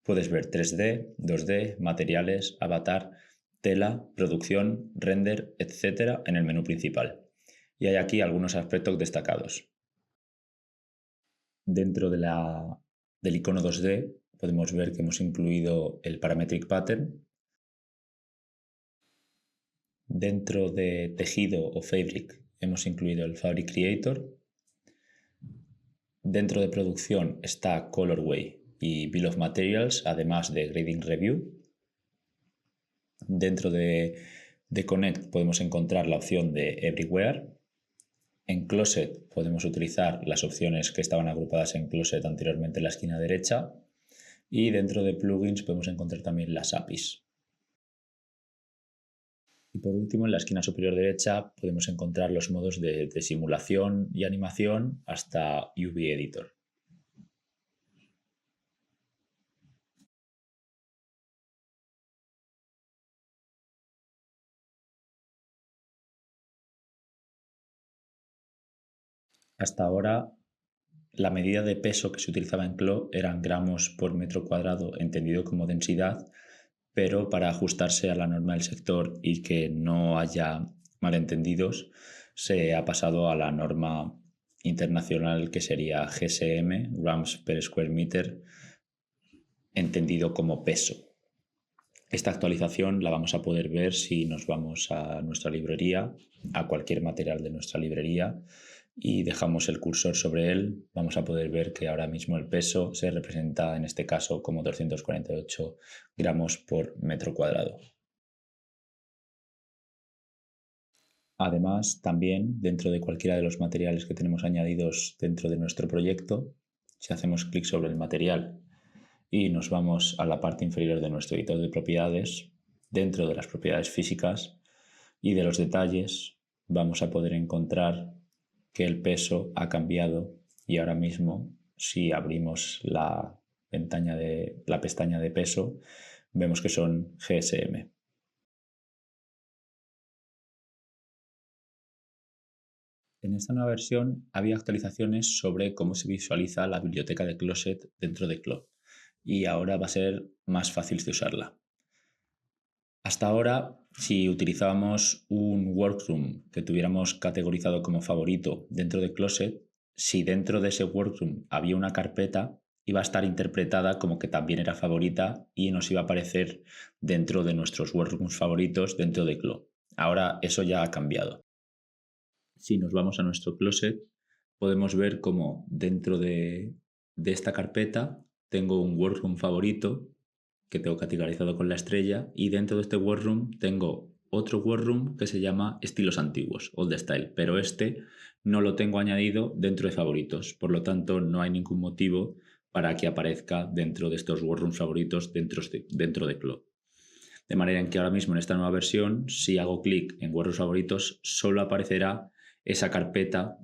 Puedes ver 3D, 2D, materiales, avatar, tela, producción, render, etc. en el menú principal. Y hay aquí algunos aspectos destacados. Dentro del icono 2D podemos ver que hemos incluido el Parametric Pattern. Dentro de tejido o fabric hemos incluido el Fabric Creator. Dentro de producción está Colorway y Bill of Materials, además de Grading Review. Dentro de Connect podemos encontrar la opción de Everywhere. En Closet podemos utilizar las opciones que estaban agrupadas en Closet anteriormente en la esquina derecha. Y dentro de Plugins podemos encontrar también las APIs. Y por último, en la esquina superior derecha podemos encontrar los modos de simulación y animación hasta UV Editor. Hasta ahora, la medida de peso que se utilizaba en CLO eran gramos por metro cuadrado, entendido como densidad, pero para ajustarse a la norma del sector y que no haya malentendidos, se ha pasado a la norma internacional que sería GSM, grams per square meter, entendido como peso. Esta actualización la vamos a poder ver si nos vamos a nuestra librería, a cualquier material de nuestra librería, y dejamos el cursor sobre él. Vamos a poder ver que ahora mismo el peso se representa en este caso como 248 gramos por metro cuadrado. Además, también dentro de cualquiera de los materiales que tenemos añadidos dentro de nuestro proyecto, si hacemos clic sobre el material y nos vamos a la parte inferior de nuestro editor de propiedades, dentro de las propiedades físicas y de los detalles, vamos a poder encontrar que el peso ha cambiado y ahora mismo, si abrimos la pestaña de peso, vemos que son GSM. En esta nueva versión había actualizaciones sobre cómo se visualiza la biblioteca de Closet dentro de CLO y ahora va a ser más fácil de usarla. Hasta ahora, si utilizábamos un workroom que tuviéramos categorizado como favorito dentro de Closet, si dentro de ese workroom había una carpeta, iba a estar interpretada como que también era favorita y nos iba a aparecer dentro de nuestros workrooms favoritos dentro de CLO. Ahora eso ya ha cambiado. Si nos vamos a nuestro Closet, podemos ver cómo dentro de esta carpeta tengo un workroom favorito que tengo categorizado con la estrella y dentro de este workroom tengo otro workroom que se llama estilos antiguos, old style, pero este no lo tengo añadido dentro de favoritos, por lo tanto no hay ningún motivo para que aparezca dentro de estos workrooms favoritos dentro de CLO. De manera en que ahora mismo en esta nueva versión, si hago clic en workrooms favoritos, solo aparecerá esa carpeta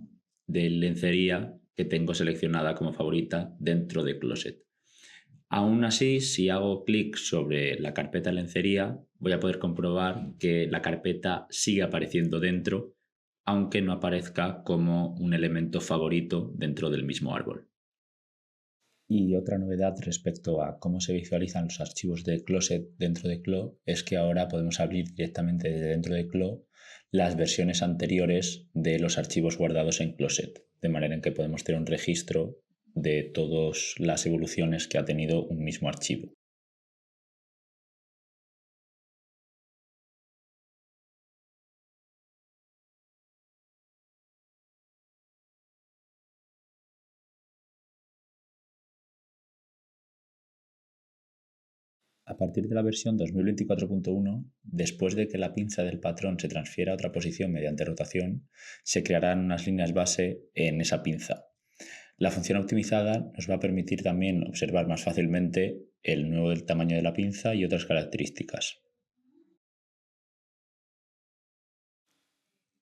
de lencería que tengo seleccionada como favorita dentro de Closet. Aún así, si hago clic sobre la carpeta lencería, voy a poder comprobar que la carpeta sigue apareciendo dentro, aunque no aparezca como un elemento favorito dentro del mismo árbol. Y otra novedad respecto a cómo se visualizan los archivos de Closet dentro de Clo es que ahora podemos abrir directamente desde dentro de Clo las versiones anteriores de los archivos guardados en Closet, de manera en que podemos tener un registro de todas las evoluciones que ha tenido un mismo archivo. A partir de la versión 2024.1, después de que la pinza del patrón se transfiera a otra posición mediante rotación, se crearán unas líneas base en esa pinza. La función optimizada nos va a permitir también observar más fácilmente el nuevo del tamaño de la pinza y otras características.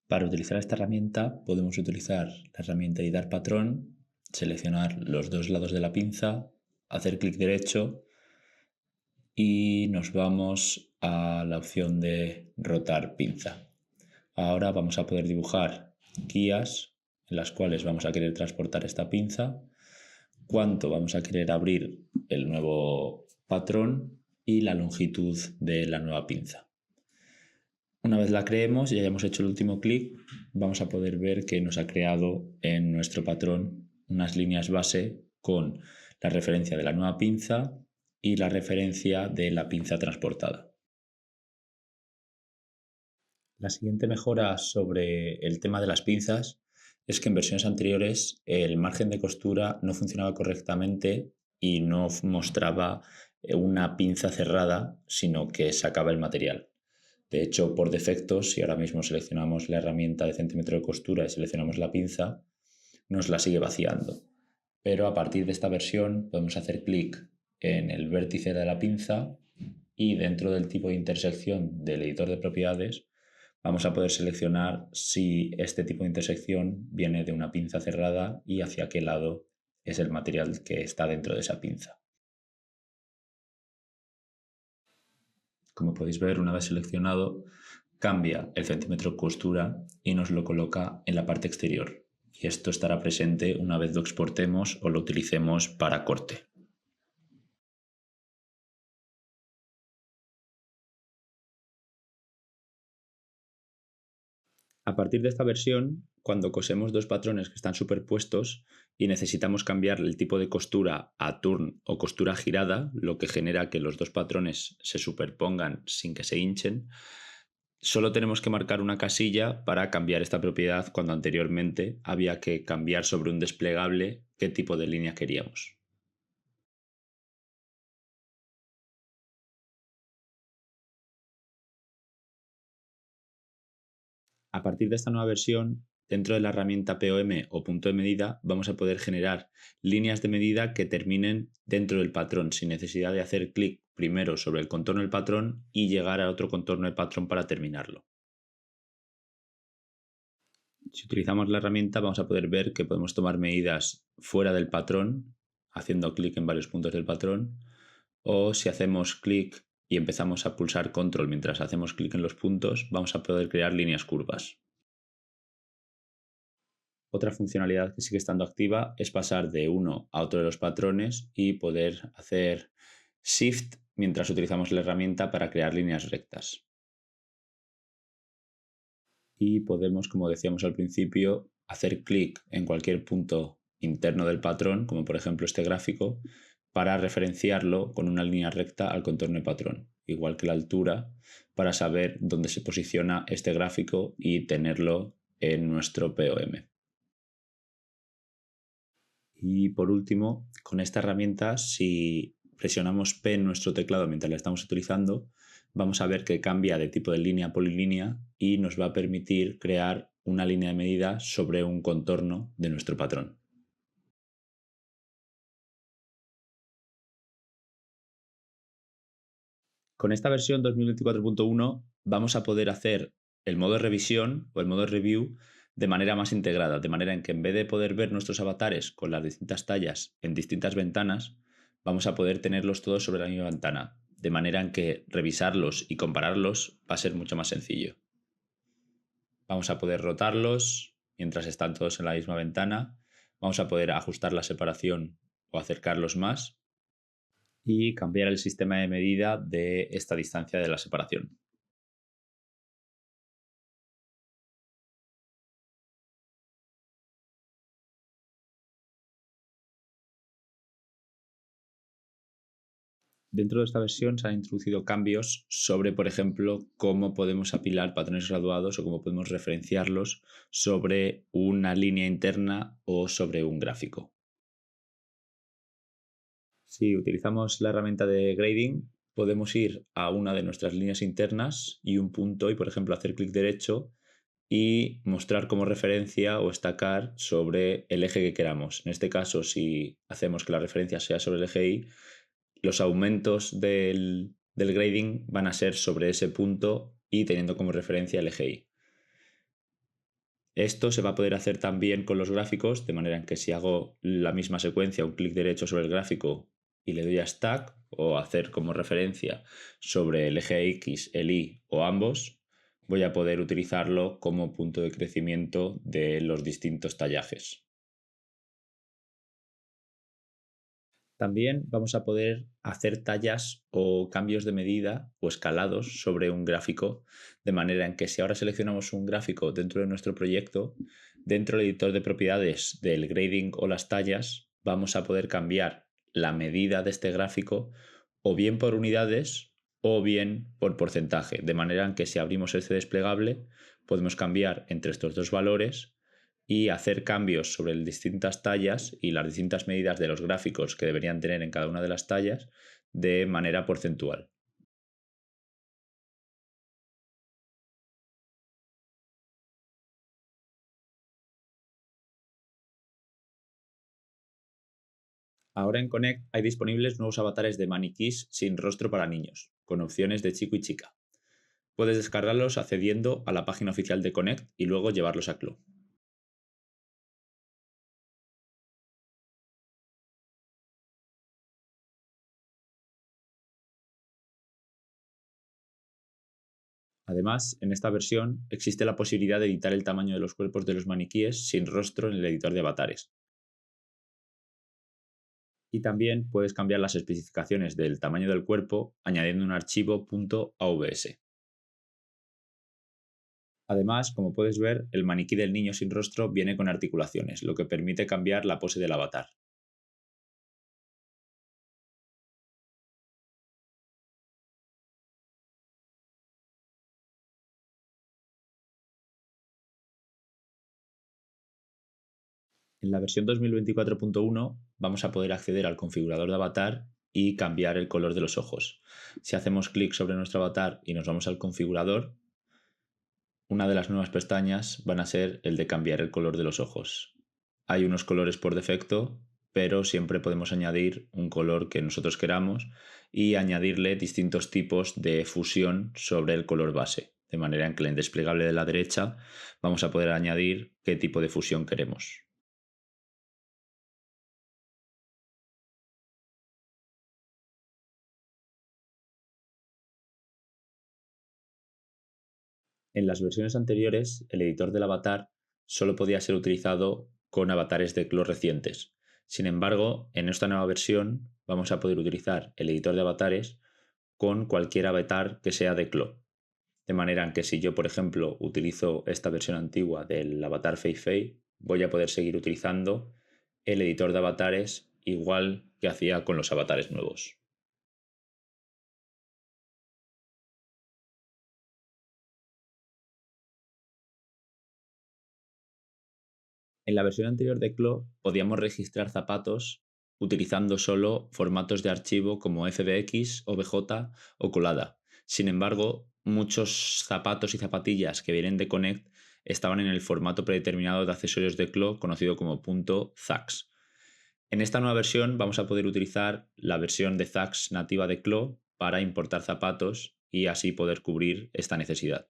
Para utilizar esta herramienta podemos utilizar la herramienta editar patrón, seleccionar los dos lados de la pinza, hacer clic derecho y nos vamos a la opción de rotar pinza. Ahora vamos a poder dibujar guías en las cuales vamos a querer transportar esta pinza, cuánto vamos a querer abrir el nuevo patrón y la longitud de la nueva pinza. Una vez la creemos y hayamos hecho el último clic, vamos a poder ver que nos ha creado en nuestro patrón unas líneas base con la referencia de la nueva pinza y la referencia de la pinza transportada. La siguiente mejora sobre el tema de las pinzas es que en versiones anteriores el margen de costura no funcionaba correctamente y no mostraba una pinza cerrada, sino que sacaba el material. De hecho, por defecto, si ahora mismo seleccionamos la herramienta de centímetro de costura y seleccionamos la pinza, nos la sigue vaciando. Pero a partir de esta versión podemos hacer clic en el vértice de la pinza y dentro del tipo de intersección del editor de propiedades vamos a poder seleccionar si este tipo de intersección viene de una pinza cerrada y hacia qué lado es el material que está dentro de esa pinza. Como podéis ver, una vez seleccionado, cambia el centímetro de costura y nos lo coloca en la parte exterior. Y esto estará presente una vez lo exportemos o lo utilicemos para corte. A partir de esta versión, cuando cosemos dos patrones que están superpuestos y necesitamos cambiar el tipo de costura a turn o costura girada, lo que genera que los dos patrones se superpongan sin que se hinchen, solo tenemos que marcar una casilla para cambiar esta propiedad cuando anteriormente había que cambiar sobre un desplegable qué tipo de línea queríamos. A partir de esta nueva versión, dentro de la herramienta POM o punto de medida, vamos a poder generar líneas de medida que terminen dentro del patrón, sin necesidad de hacer clic primero sobre el contorno del patrón y llegar a otro contorno del patrón para terminarlo. Si utilizamos la herramienta, vamos a poder ver que podemos tomar medidas fuera del patrón, haciendo clic en varios puntos del patrón, o si hacemos clic y empezamos a pulsar control mientras hacemos clic en los puntos, vamos a poder crear líneas curvas. Otra funcionalidad que sigue estando activa es pasar de uno a otro de los patrones y poder hacer Shift mientras utilizamos la herramienta para crear líneas rectas. Y podemos, como decíamos al principio, hacer clic en cualquier punto interno del patrón, como por ejemplo este gráfico, para referenciarlo con una línea recta al contorno del patrón, igual que la altura, para saber dónde se posiciona este gráfico y tenerlo en nuestro POM. Y por último, con esta herramienta, si presionamos P en nuestro teclado mientras la estamos utilizando, vamos a ver que cambia de tipo de línea a polilínea y nos va a permitir crear una línea de medida sobre un contorno de nuestro patrón. Con esta versión 2024.1 vamos a poder hacer el modo revisión o el modo review de manera más integrada, de manera en que en vez de poder ver nuestros avatares con las distintas tallas en distintas ventanas, vamos a poder tenerlos todos sobre la misma ventana, de manera en que revisarlos y compararlos va a ser mucho más sencillo. Vamos a poder rotarlos mientras están todos en la misma ventana, vamos a poder ajustar la separación o acercarlos más y cambiar el sistema de medida de esta distancia de la separación. Dentro de esta versión se han introducido cambios sobre, por ejemplo, cómo podemos apilar patrones graduados o cómo podemos referenciarlos sobre una línea interna o sobre un gráfico. Si utilizamos la herramienta de grading, podemos ir a una de nuestras líneas internas y un punto y, por ejemplo, hacer clic derecho y mostrar como referencia o estacar sobre el eje que queramos. En este caso, si hacemos que la referencia sea sobre el eje Y, los aumentos del grading van a ser sobre ese punto y teniendo como referencia el eje Y. Esto se va a poder hacer también con los gráficos, de manera en que si hago la misma secuencia, un clic derecho sobre el gráfico y le doy a Stack o hacer como referencia sobre el eje X, el Y o ambos, voy a poder utilizarlo como punto de crecimiento de los distintos tallajes. También vamos a poder hacer tallas o cambios de medida o escalados sobre un gráfico, de manera en que si ahora seleccionamos un gráfico dentro de nuestro proyecto, dentro del editor de propiedades del grading o las tallas, vamos a poder cambiar la medida de este gráfico o bien por unidades o bien por porcentaje, de manera en que si abrimos este desplegable podemos cambiar entre estos dos valores y hacer cambios sobre las distintas tallas y las distintas medidas de los gráficos que deberían tener en cada una de las tallas de manera porcentual. Ahora en Connect hay disponibles nuevos avatares de maniquís sin rostro para niños, con opciones de chico y chica. Puedes descargarlos accediendo a la página oficial de Connect y luego llevarlos a Clo. Además, en esta versión existe la posibilidad de editar el tamaño de los cuerpos de los maniquíes sin rostro en el editor de avatares. Y también puedes cambiar las especificaciones del tamaño del cuerpo añadiendo un archivo .avs. Además, como puedes ver, el maniquí del niño sin rostro viene con articulaciones, lo que permite cambiar la pose del avatar. En la versión 2024.1 vamos a poder acceder al configurador de avatar y cambiar el color de los ojos. Si hacemos clic sobre nuestro avatar y nos vamos al configurador, una de las nuevas pestañas van a ser el de cambiar el color de los ojos. Hay unos colores por defecto, pero siempre podemos añadir un color que nosotros queramos y añadirle distintos tipos de fusión sobre el color base, de manera en que en el desplegable de la derecha vamos a poder añadir qué tipo de fusión queremos. En las versiones anteriores, el editor del avatar solo podía ser utilizado con avatares de Clo recientes. Sin embargo, en esta nueva versión vamos a poder utilizar el editor de avatares con cualquier avatar que sea de Clo. De manera en que si yo, por ejemplo, utilizo esta versión antigua del avatar Fei, voy a poder seguir utilizando el editor de avatares igual que hacía con los avatares nuevos. En la versión anterior de Clo podíamos registrar zapatos utilizando solo formatos de archivo como FBX, OBJ o colada. Sin embargo, muchos zapatos y zapatillas que vienen de Connect estaban en el formato predeterminado de accesorios de Clo conocido como .zax. En esta nueva versión vamos a poder utilizar la versión de Zax nativa de Clo para importar zapatos y así poder cubrir esta necesidad.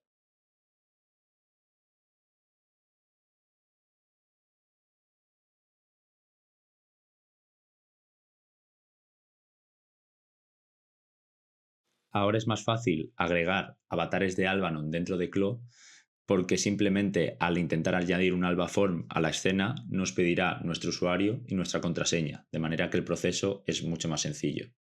Ahora es más fácil agregar avatares de Albanon dentro de Clo porque simplemente al intentar añadir un alba form a la escena nos pedirá nuestro usuario y nuestra contraseña, de manera que el proceso es mucho más sencillo.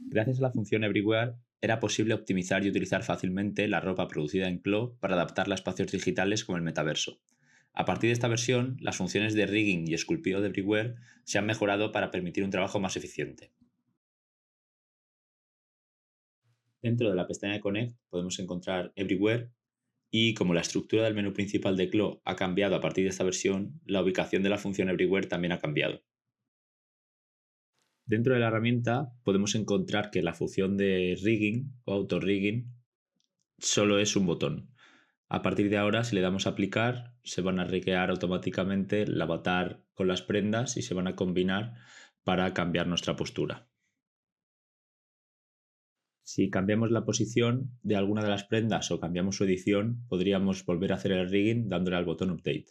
Gracias a la función Everywhere, era posible optimizar y utilizar fácilmente la ropa producida en Clo para adaptarla a espacios digitales como el metaverso. A partir de esta versión, las funciones de rigging y esculpido de Everywhere se han mejorado para permitir un trabajo más eficiente. Dentro de la pestaña de Connect podemos encontrar Everywhere y como la estructura del menú principal de Clo ha cambiado a partir de esta versión, la ubicación de la función Everywhere también ha cambiado. Dentro de la herramienta podemos encontrar que la función de rigging o auto-rigging solo es un botón. A partir de ahora, si le damos a aplicar, se van a rigear automáticamente el avatar con las prendas y se van a combinar para cambiar nuestra postura. Si cambiamos la posición de alguna de las prendas o cambiamos su edición, podríamos volver a hacer el rigging dándole al botón Update.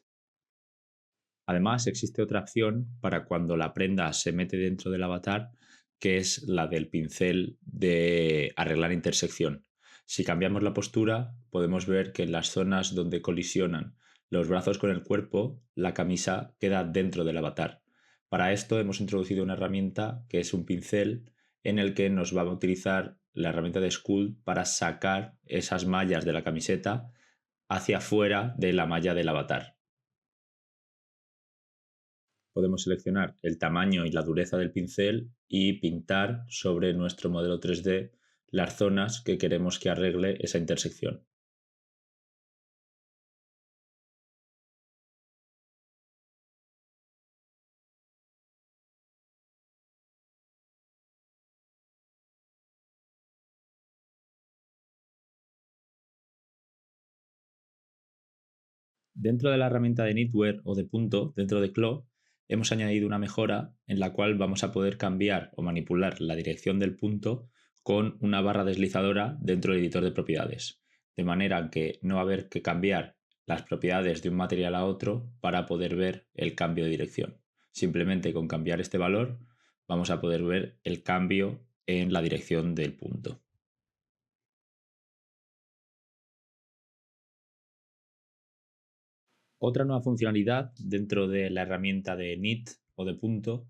Además, existe otra opción para cuando la prenda se mete dentro del avatar, que es la del pincel de arreglar intersección. Si cambiamos la postura, podemos ver que en las zonas donde colisionan los brazos con el cuerpo, la camisa queda dentro del avatar. Para esto hemos introducido una herramienta que es un pincel en el que nos va a utilizar la herramienta de Sculpt para sacar esas mallas de la camiseta hacia afuera de la malla del avatar. Podemos seleccionar el tamaño y la dureza del pincel y pintar sobre nuestro modelo 3D las zonas que queremos que arregle esa intersección. Dentro de la herramienta de Knitwear o de punto, dentro de Clo, hemos añadido una mejora en la cual vamos a poder cambiar o manipular la dirección del punto con una barra deslizadora dentro del editor de propiedades, de manera que no va a haber que cambiar las propiedades de un material a otro para poder ver el cambio de dirección. Simplemente con cambiar este valor vamos a poder ver el cambio en la dirección del punto. Otra nueva funcionalidad dentro de la herramienta de Knit o de punto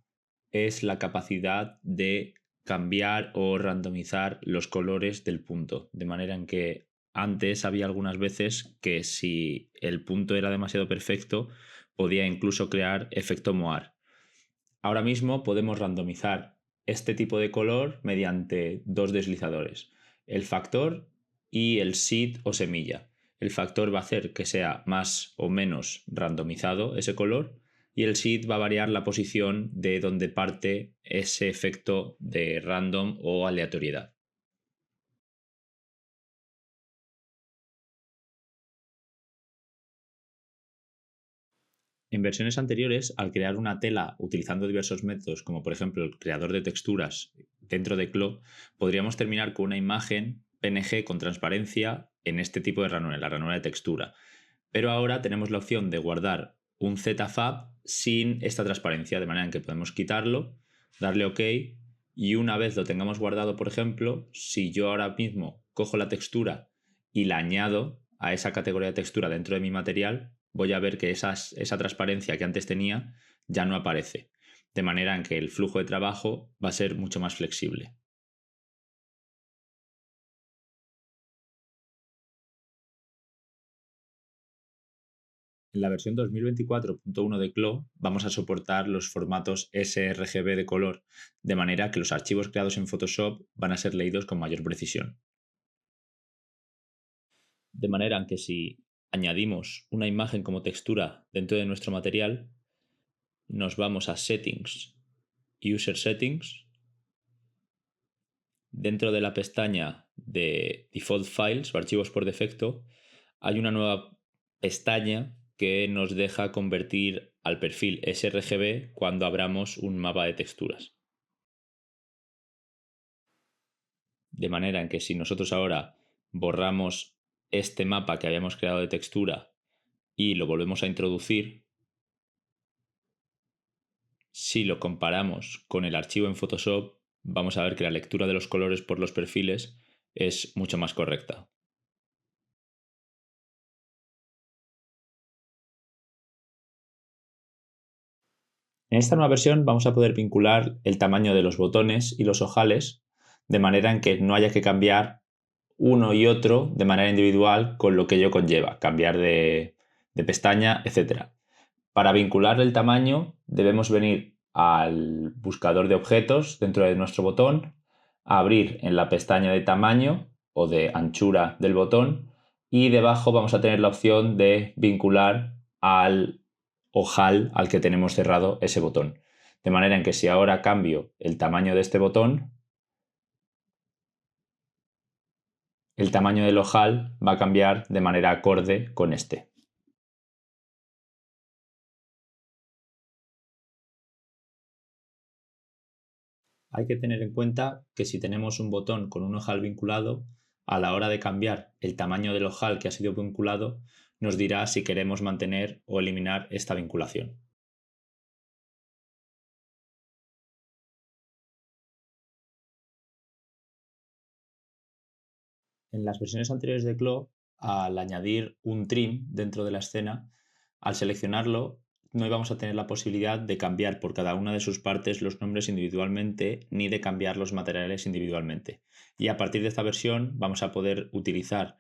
es la capacidad de cambiar o randomizar los colores del punto, de manera en que antes había algunas veces que si el punto era demasiado perfecto podía incluso crear efecto moar. Ahora mismo podemos randomizar este tipo de color mediante dos deslizadores, el factor y el seed o semilla. El factor va a hacer que sea más o menos randomizado ese color y el seed va a variar la posición de donde parte ese efecto de random o aleatoriedad. En versiones anteriores, al crear una tela utilizando diversos métodos, como por ejemplo el creador de texturas dentro de Clo, podríamos terminar con una imagen PNG con transparencia en este tipo de ranura, la ranura de textura. Pero ahora tenemos la opción de guardar un ZFAB sin esta transparencia, de manera en que podemos quitarlo, darle OK y una vez lo tengamos guardado, por ejemplo, si yo ahora mismo cojo la textura y la añado a esa categoría de textura dentro de mi material, voy a ver que esa transparencia que antes tenía ya no aparece. De manera en que el flujo de trabajo va a ser mucho más flexible. En la versión 2024.1 de Clo vamos a soportar los formatos sRGB de color, de manera que los archivos creados en Photoshop van a ser leídos con mayor precisión. De manera que si añadimos una imagen como textura dentro de nuestro material, nos vamos a Settings, User Settings. Dentro de la pestaña de Default Files o archivos por defecto, hay una nueva pestaña que nos deja convertir al perfil sRGB cuando abramos un mapa de texturas. De manera en que si nosotros ahora borramos este mapa que habíamos creado de textura y lo volvemos a introducir, si lo comparamos con el archivo en Photoshop, vamos a ver que la lectura de los colores por los perfiles es mucho más correcta. En esta nueva versión vamos a poder vincular el tamaño de los botones y los ojales de manera en que no haya que cambiar uno y otro de manera individual con lo que ello conlleva, cambiar de pestaña, etc. Para vincular el tamaño debemos venir al buscador de objetos dentro de nuestro botón, abrir en la pestaña de tamaño o de anchura del botón y debajo vamos a tener la opción de vincular al ojal al que tenemos cerrado ese botón. De manera en que si ahora cambio el tamaño de este botón, el tamaño del ojal va a cambiar de manera acorde con este. Hay que tener en cuenta que si tenemos un botón con un ojal vinculado, a la hora de cambiar el tamaño del ojal que ha sido vinculado, nos dirá si queremos mantener o eliminar esta vinculación. En las versiones anteriores de Clo, al añadir un trim dentro de la escena, al seleccionarlo no íbamos a tener la posibilidad de cambiar por cada una de sus partes los nombres individualmente ni de cambiar los materiales individualmente. Y a partir de esta versión vamos a poder utilizar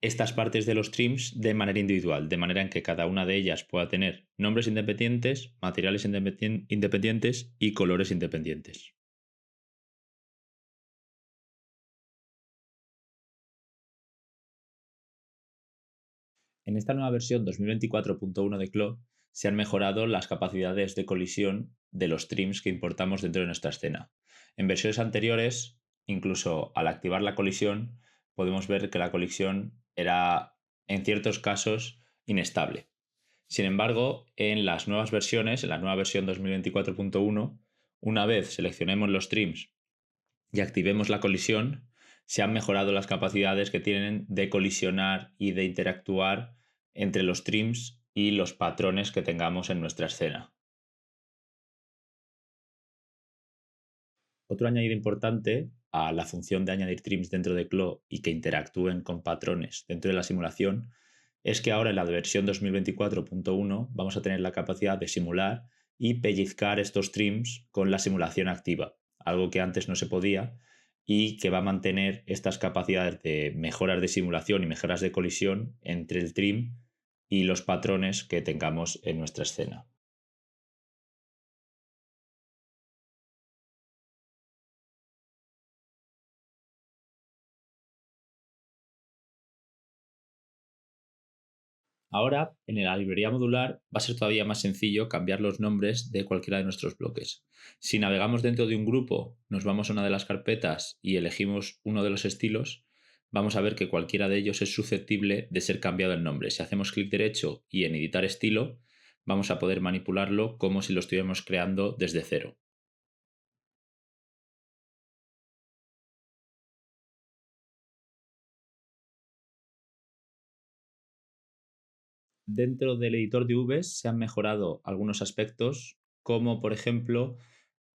estas partes de los trims de manera individual, de manera en que cada una de ellas pueda tener nombres independientes, materiales independientes y colores independientes. En esta nueva versión 2024.1 de Clo se han mejorado las capacidades de colisión de los trims que importamos dentro de nuestra escena. En versiones anteriores, incluso al activar la colisión, podemos ver que la colisión era en ciertos casos inestable. Sin embargo, en las nuevas versiones, en la nueva versión 2024.1, una vez seleccionemos los trims y activemos la colisión, se han mejorado las capacidades que tienen de colisionar y de interactuar entre los trims y los patrones que tengamos en nuestra escena. Otro añadido importante a la función de añadir trims dentro de Clo y que interactúen con patrones dentro de la simulación es que ahora en la versión 2024.1 vamos a tener la capacidad de simular y pellizcar estos trims con la simulación activa, algo que antes no se podía y que va a mantener estas capacidades de mejoras de simulación y mejoras de colisión entre el trim y los patrones que tengamos en nuestra escena. Ahora, en la librería modular va a ser todavía más sencillo cambiar los nombres de cualquiera de nuestros bloques. Si navegamos dentro de un grupo, nos vamos a una de las carpetas y elegimos uno de los estilos, vamos a ver que cualquiera de ellos es susceptible de ser cambiado el nombre. Si hacemos clic derecho y en editar estilo, vamos a poder manipularlo como si lo estuviéramos creando desde cero. Dentro del editor de UVs se han mejorado algunos aspectos, como por ejemplo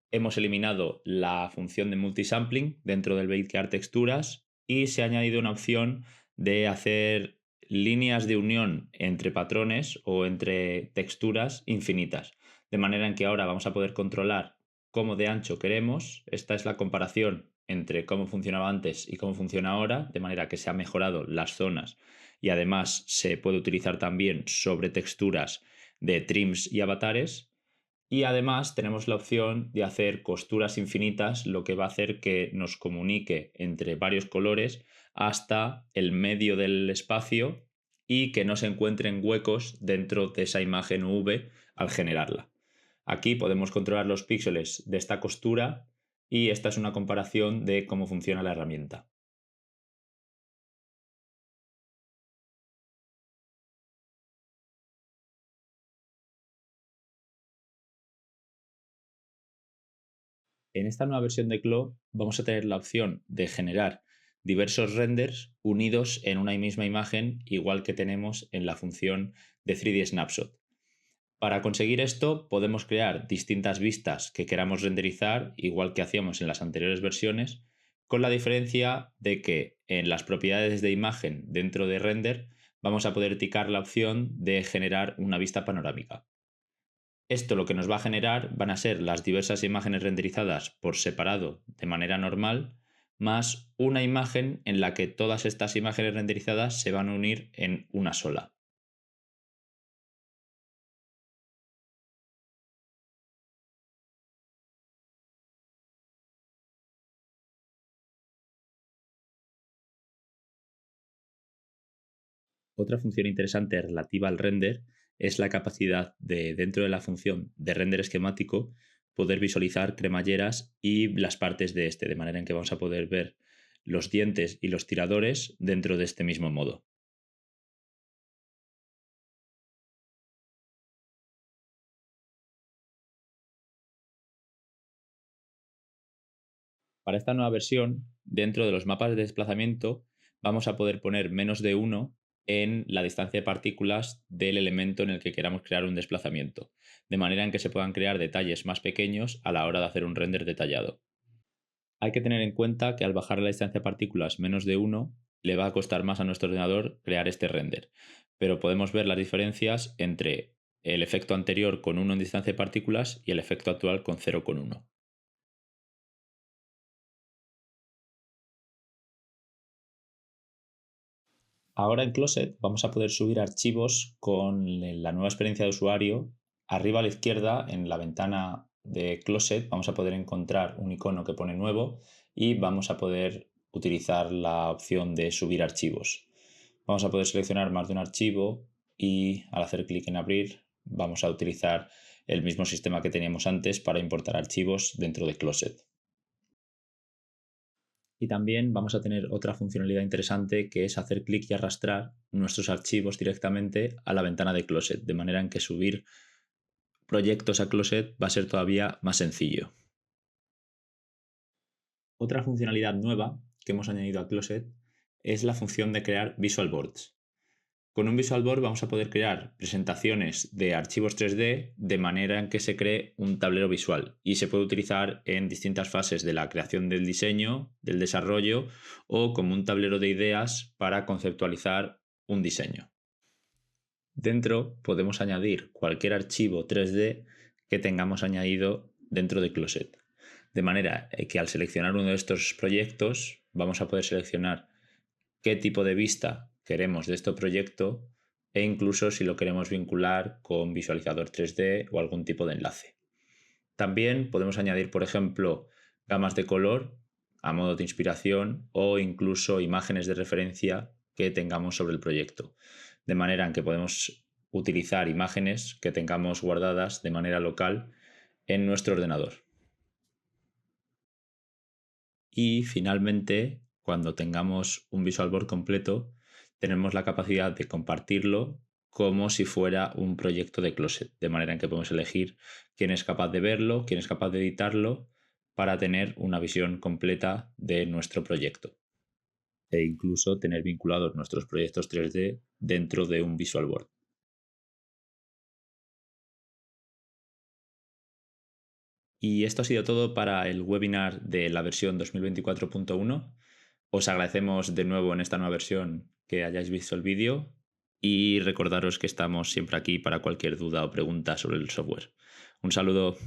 hemos eliminado la función de multisampling dentro del Crear texturas y se ha añadido una opción de hacer líneas de unión entre patrones o entre texturas infinitas. De manera en que ahora vamos a poder controlar cómo de ancho queremos. Esta es la comparación entre cómo funcionaba antes y cómo funciona ahora, de manera que se han mejorado las zonas y además se puede utilizar también sobre texturas de trims y avatares. Y además tenemos la opción de hacer costuras infinitas, lo que va a hacer que nos comunique entre varios colores hasta el medio del espacio y que no se encuentren huecos dentro de esa imagen UV al generarla. Aquí podemos controlar los píxeles de esta costura y esta es una comparación de cómo funciona la herramienta. En esta nueva versión de Clo vamos a tener la opción de generar diversos renders unidos en una misma imagen, igual que tenemos en la función de 3D Snapshot. Para conseguir esto podemos crear distintas vistas que queramos renderizar, igual que hacíamos en las anteriores versiones, con la diferencia de que en las propiedades de imagen dentro de render vamos a poder ticar la opción de generar una vista panorámica. Esto lo que nos va a generar van a ser las diversas imágenes renderizadas por separado de manera normal, más una imagen en la que todas estas imágenes renderizadas se van a unir en una sola. Otra función interesante relativa al render es la capacidad de, dentro de la función de render esquemático, poder visualizar cremalleras y las partes de este, de manera en que vamos a poder ver los dientes y los tiradores dentro de este mismo modo. Para esta nueva versión, dentro de los mapas de desplazamiento, vamos a poder poner menos de uno en la distancia de partículas del elemento en el que queramos crear un desplazamiento, de manera en que se puedan crear detalles más pequeños a la hora de hacer un render detallado. Hay que tener en cuenta que al bajar la distancia de partículas menos de uno, le va a costar más a nuestro ordenador crear este render, pero podemos ver las diferencias entre el efecto anterior con uno en distancia de partículas y el efecto actual con 0,1. Ahora en Closet vamos a poder subir archivos con la nueva experiencia de usuario. Arriba a la izquierda, en la ventana de Closet, vamos a poder encontrar un icono que pone nuevo y vamos a poder utilizar la opción de subir archivos. Vamos a poder seleccionar más de un archivo y al hacer clic en abrir vamos a utilizar el mismo sistema que teníamos antes para importar archivos dentro de Closet. Y también vamos a tener otra funcionalidad interesante que es hacer clic y arrastrar nuestros archivos directamente a la ventana de Closet, de manera en que subir proyectos a Closet va a ser todavía más sencillo. Otra funcionalidad nueva que hemos añadido a Closet es la función de crear Visual Boards. Con un Visual Board vamos a poder crear presentaciones de archivos 3D de manera en que se cree un tablero visual y se puede utilizar en distintas fases de la creación del diseño, del desarrollo o como un tablero de ideas para conceptualizar un diseño. Dentro podemos añadir cualquier archivo 3D que tengamos añadido dentro de Closet. De manera que al seleccionar uno de estos proyectos vamos a poder seleccionar qué tipo de vista queremos de este proyecto e incluso si lo queremos vincular con visualizador 3D o algún tipo de enlace. También podemos añadir, por ejemplo, gamas de color a modo de inspiración o incluso imágenes de referencia que tengamos sobre el proyecto, de manera en que podemos utilizar imágenes que tengamos guardadas de manera local en nuestro ordenador. Y finalmente, cuando tengamos un Visual Board completo, tenemos la capacidad de compartirlo como si fuera un proyecto de Closet, de manera en que podemos elegir quién es capaz de verlo, quién es capaz de editarlo, para tener una visión completa de nuestro proyecto. E incluso tener vinculados nuestros proyectos 3D dentro de un Visual Board. Y esto ha sido todo para el webinar de la versión 2024.1. Os agradecemos de nuevo en esta nueva versión que hayáis visto el vídeo y recordaros que estamos siempre aquí para cualquier duda o pregunta sobre el software. Un saludo.